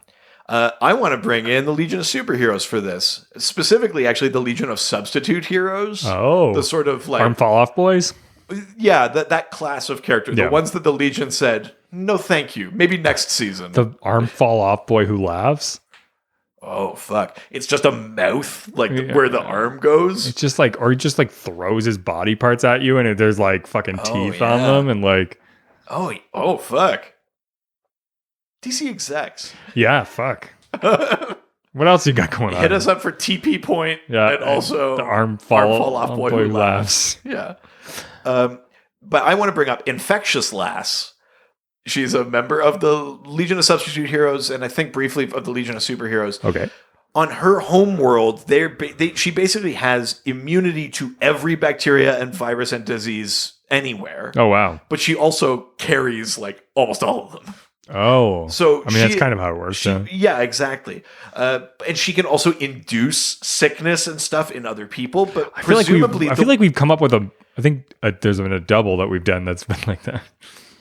I want to bring in the Legion of Superheroes for this. Specifically, actually, the Legion of Substitute Heroes.
Oh.
The sort of like...
Arm fall off boys?
Yeah, that class of character.
Yeah.
The ones that the Legion said, no thank you. Maybe next season.
The arm fall off boy who laughs?
Oh, fuck. It's just a mouth, like where the arm goes.
It's just like, or he just like throws his body parts at you and there's like fucking teeth on them and like...
Oh, fuck. DC execs.
Yeah, fuck. What else you got going on?
Hit us up for TP point and also
the arm fall off boy who laughs.
Yeah. But I want to bring up Infectious Lass. She's a member of the Legion of Substitute Heroes, and I think briefly of the Legion of Superheroes.
Okay.
On her home world, she basically has immunity to every bacteria and virus and disease anywhere.
Oh, wow.
But she also carries like almost all of them.
Oh.
So
I mean, that's kind of how it works.
Yeah, exactly. And she can also induce sickness and stuff in other people. But
I feel
presumably,
like we've come up with I think there's been a double that we've done that's been like that.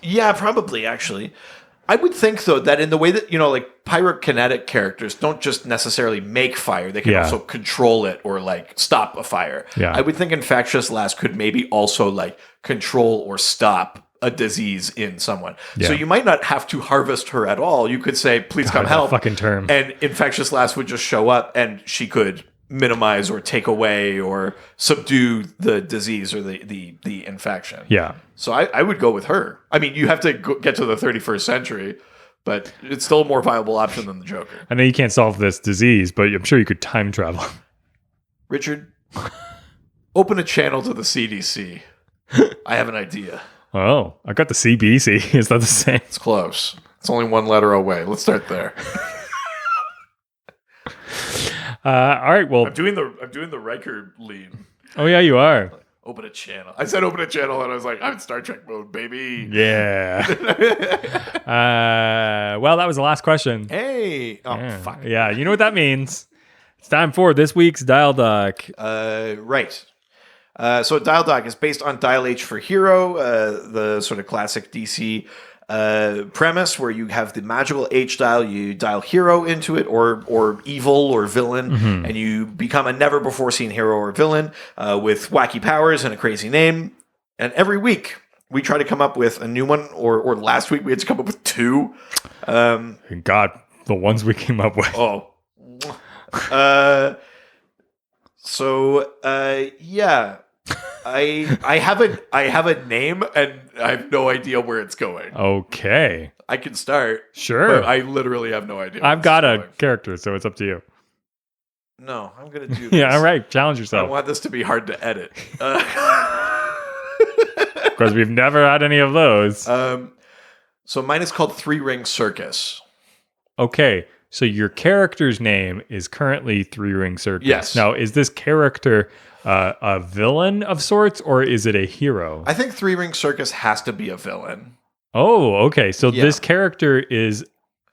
Yeah, probably, actually. I would think, though, that in the way that, like pyrokinetic characters don't just necessarily make fire, they can also control it or like stop a fire.
Yeah.
I would think Infectious Lass could maybe also like control or stop a disease in someone.
Yeah.
So you might not have to harvest her at all. You could say, please come help.
Fucking term.
And Infectious Lass would just show up and she could minimize or take away or subdue the disease or the infection.
Yeah.
So I would go with her. I mean, you have to get to the 31st century, but it's still a more viable option than the Joker.
I know you can't solve this disease, but I'm sure you could time travel.
Richard, open a channel to the CDC. I have an idea.
Oh, I got the CBC. Is that the same?
It's close. It's only one letter away. Let's start there.
All right. Well,
I'm doing the Riker lean.
oh yeah, you are.
Open a channel. I said open a channel, and I was like, I'm in Star Trek mode, baby.
Yeah. Well, that was the last question.
Hey. Oh,
Yeah.
fuck.
Yeah, you know what that means. It's time for this week's Dial Doc.
Right. So Dial Doc is based on Dial H for Hero, the sort of classic DC premise where you have the magical H dial, you dial hero into it or evil or villain, and you become a never before seen hero or villain with wacky powers and a crazy name. And every week we try to come up with a new one, or last week we had to come up with two.
God, the ones we came up with.
Yeah. I have a name and I have no idea where it's going.
Okay.
I can start.
Sure.
But I literally have no idea.
I've got a character, so it's up to you.
No, I'm gonna do this.
Yeah, all right. Challenge
I
yourself.
want this to be hard to edit.
Because we've never had any of those.
So mine is called Three Ring Circus.
Okay. So your character's name is currently Three Ring Circus.
Yes.
Now, is this character a villain of sorts, or is it a hero?
I think Three Ring Circus has to be a villain.
Oh, okay. So this character is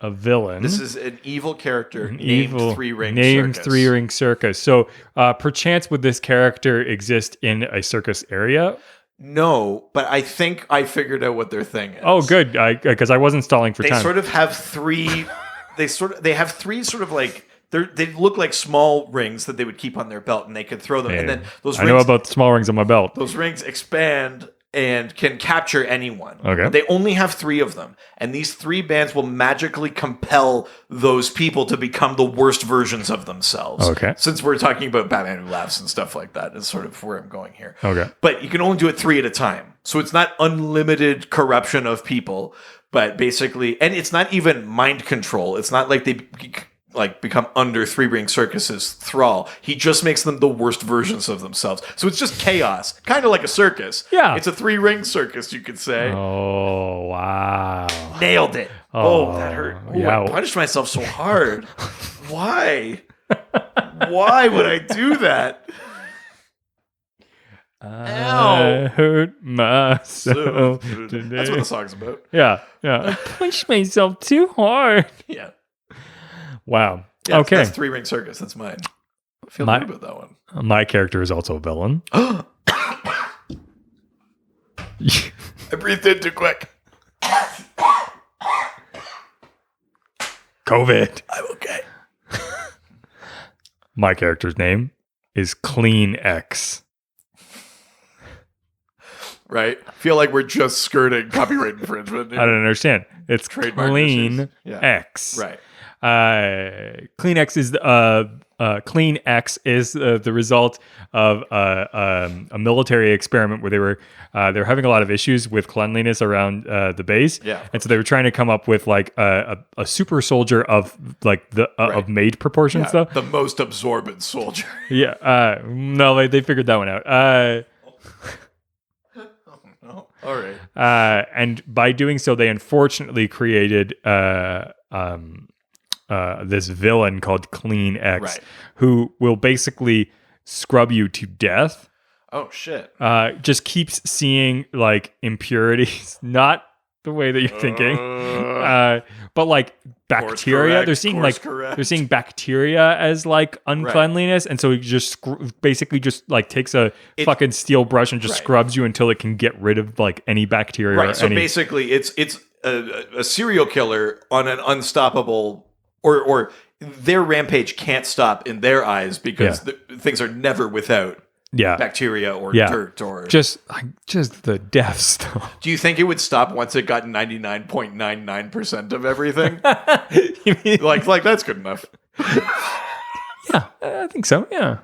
a villain.
This is an evil character named Three Ring
named
Circus.
Three Ring Circus. So perchance would this character exist in a circus area?
No, but I think I figured out what their thing is.
Oh, good. Because I wasn't stalling for
They
time.
sort of have three. They have three sort of like they look like small rings that they would keep on their belt, and they could throw them.
Hey,
and then those
I
rings,
know about the small rings on my belt.
those rings expand and can capture anyone.
Okay.
But they only have three of them, and these three bands will magically compel those people to become the worst versions of themselves.
Okay.
Since we're talking about Batman Who Laughs and stuff like that, is sort of where I'm going here.
Okay.
But you can only do it three at a time. So it's not unlimited corruption of people, but basically, and it's not even mind control. It's not like like become under Three Ring Circus's thrall. He just makes them the worst versions of themselves. So it's just chaos, kind of like a circus.
Yeah.
It's a 3-ring circus, you could say.
Oh, wow.
Nailed it. Oh, that hurt. Ooh,
yeah.
I punished myself so hard. Why? Why would I do that?
I hurt myself today.
That's what the song's about.
Yeah. I punched myself too hard.
Yeah.
Wow.
Yeah,
okay.
That's 3-ring circus. That's mine. I feel good about that one.
My character is also a villain.
I breathed in too quick.
COVID.
I'm okay.
My character's name is Clean X.
Right? I feel like we're just skirting copyright infringement.
I don't understand. It's
Trademark
Clean
issues. Yeah.
X.
Right.
Clean X is Clean X is the result of a military experiment where they were having a lot of issues with cleanliness around the base.
Yeah.
And so they were trying to come up with like a super soldier of like the of maid proportions though.
The most absorbent soldier.
Yeah. No, they figured that one out.
Oh, all right.
And by doing so, they unfortunately created this villain called Clean X,
Right.
who will basically scrub you to death.
Oh shit.
Just keeps seeing like impurities, not the way that you're thinking, but like bacteria.
correct,
They're seeing
course
like
correct.
they're seeing bacteria as like uncleanliness, and so he just basically just like takes a fucking steel brush and just scrubs you until it can get rid of like any bacteria.
Right.
Or
So
any,
basically, it's a serial killer on an unstoppable or their rampage can't stop in their eyes because things are never without bacteria or dirt or
just the deaths though.
Do you think it would stop once it got 99.99% of everything?
You mean,
like that's good enough.
yeah, I think so. Yeah,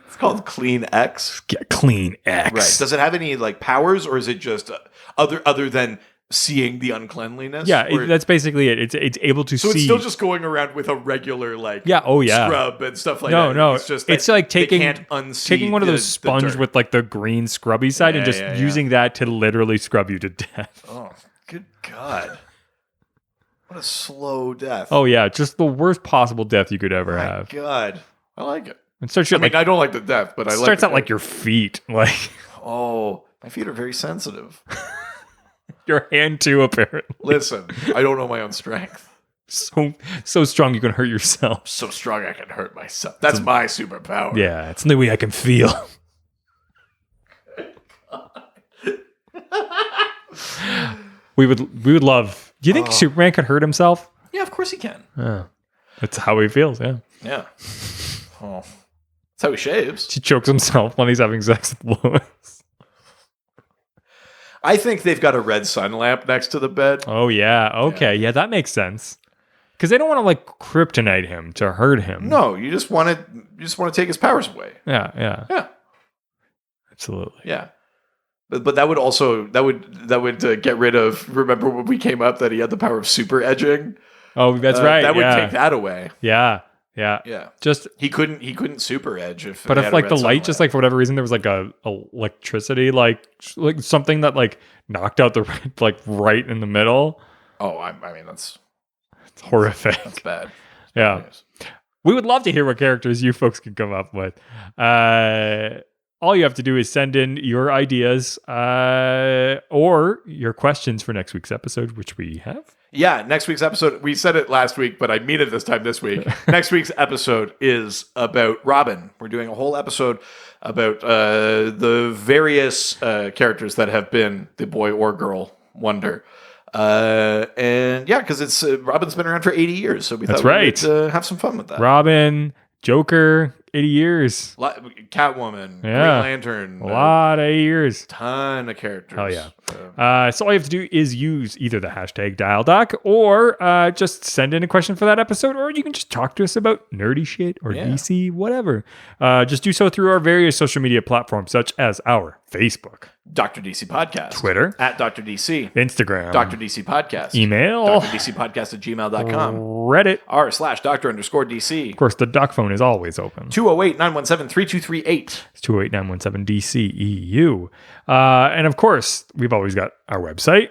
It's called Clean X.
get Clean X.
Right. Does it have any like powers, or is it just other than seeing the uncleanliness?
Yeah,
Or-
that's basically it. It's able to
so
see.
it's still just going around with a regular like scrub and stuff like that.
No,
It's just
it's
that
like
they
taking
can't unsee
taking one of
the-
those
the
sponge
dirt.
with like the green scrubby side and just
Yeah.
using that to literally scrub you to death.
Oh, good God. What a slow death.
Oh yeah, just the worst possible death you could ever
my
have.
God. I like it.
It starts
I
out
mean,
like
I don't like the death, but I like
starts
the
out like your feet, like
Oh, my feet are very sensitive.
your hand too. Apparently,
Listen, I don't know my own strength.
so strong you can hurt yourself.
So strong I can hurt myself. That's my superpower.
Yeah, it's the only way I can feel. we would love. Do you think Superman could hurt himself?
Yeah, of course he can.
That's how he feels. Yeah,
Yeah. Oh. That's how he shaves.
he chokes himself when he's having sex with Lois.
I think they've got a red sun lamp next to the bed.
Oh yeah, okay, yeah, that makes sense. Because they don't want to like kryptonite him to hurt him.
No, you just want to take his powers away.
Yeah,
Yeah.
absolutely.
Yeah. But that would also that would get rid of. Remember when we came up that he had the power of super edging?
Oh, that's right.
That would
yeah.
take that away.
Yeah.
Yeah.
Just,
He couldn't super edge if.
but
they
if
had a
like
red
the
sun
light, just
lamp.
like for whatever reason, there was like a electricity, like something that like knocked out the red, like right in the middle.
Oh, I mean that's
Horrific.
bad.
Yeah. We would love to hear what characters you folks can come up with. All you have to do is send in your ideas or your questions for next week's episode, which we have.
Yeah, next week's episode, we said it last week, but I mean it this time this week. Next week's episode is about Robin. We're doing a whole episode about the various characters that have been the boy or girl wonder. And yeah, because it's Robin's been around for 80 years, so we
That's
thought
right.
we'd have some fun with that.
Robin, Joker, 80 years.
Catwoman, Green
Yeah.
Lantern,
A lot of years.
ton of characters.
Hell yeah. So all you have to do is use either the hashtag DialDoc or just send in a question for that episode, or you can just talk to us about nerdy shit or DC, whatever. Just do so through our various social media platforms, such as our Facebook,
Dr. DC Podcast,
Twitter,
at Dr. DC,
Instagram,
Dr. DC Podcast,
email,
drdcpodcast@gmail.com,
Reddit,
r/Dr_DC.
Of course, the doc phone is always open.
208-917-3238.
It's 208-917-DCEU. And of course, we've always got our website.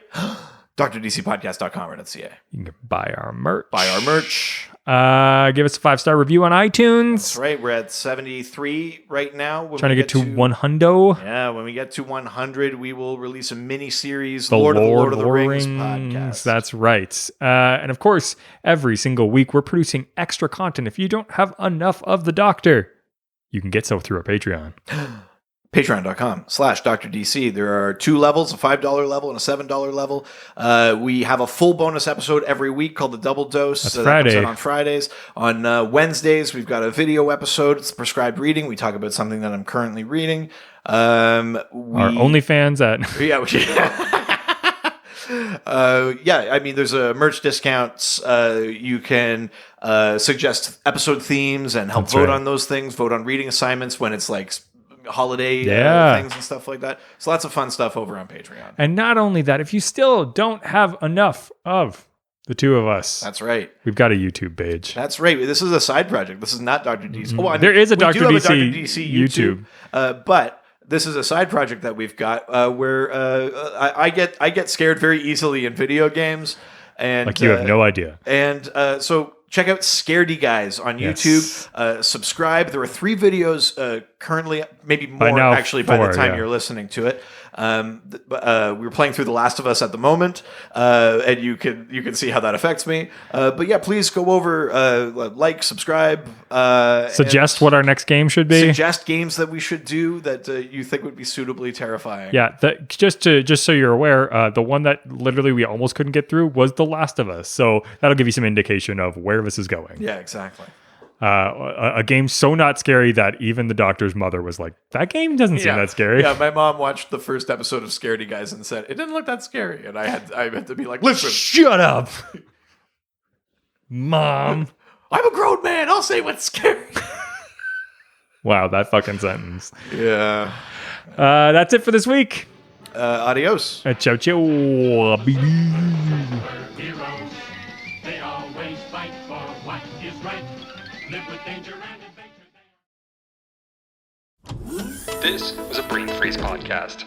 drdcpodcast.com.ca.
You can buy our merch.
Buy our merch.
Give us a 5-star review on iTunes.
That's right. We're at 73 right now.
Trying to get to 100.
Yeah, when we get to 100, we will release a mini-series,
The
Lord
Lord
of the Rings podcast.
That's right. And of course, every single week, we're producing extra content. If you don't have enough of the Doctor, you can get so through our Patreon.
Patreon.com/DrDC. There are 2 levels, a $5 level and a $7 level. We have a full bonus episode every week called the Double Dose.
That's
That
Friday.
comes out on Fridays. On Wednesdays, we've got a video episode. It's prescribed reading. We talk about something that I'm currently reading.
Our OnlyFans at...
I mean, there's a merch discounts. You can suggest episode themes and help vote on those things. Vote on reading assignments when it's like holiday things and stuff like that. So lots of fun stuff over on Patreon.
And not only that, if you still don't have enough of the two of us,
That's right.
we've got a YouTube page.
That's right. This is a side project. This is not Dr. DC. Well, I mean,
There is a
we
Dr.
do have
DC YouTube.
but this is a side project that we've got where I get scared very easily in video games, and
Like you have no idea.
And so check out Scaredy Guys on YouTube. Subscribe. There are 3 videos currently, maybe more
now,
actually by
4,
the time
yeah.
you're listening to it. We're playing through The Last of Us at the moment, and you can see how that affects me. But yeah, please go over, like, subscribe,
Suggest what our next game should be.
suggest games that we should do that you think would be suitably terrifying.
Yeah, just so you're aware, the one that literally we almost couldn't get through was The Last of Us. So that'll give you some indication of where this is going.
Yeah, exactly.
A game so not scary that even the Doctor's mother was like, that game doesn't seem that scary.
Yeah, my mom watched the first episode of Scaredy Guys and said it didn't look that scary, and I had to be like, listen,
Shut up, Mom.
I'm a grown man. I'll say what's scary.
Wow, that fucking sentence.
Yeah.
That's it for this week.
Adios.
Ciao, ciao.
Heroes, they always fight for what is right. Live with danger and adventure.
This was a Brain Freeze podcast.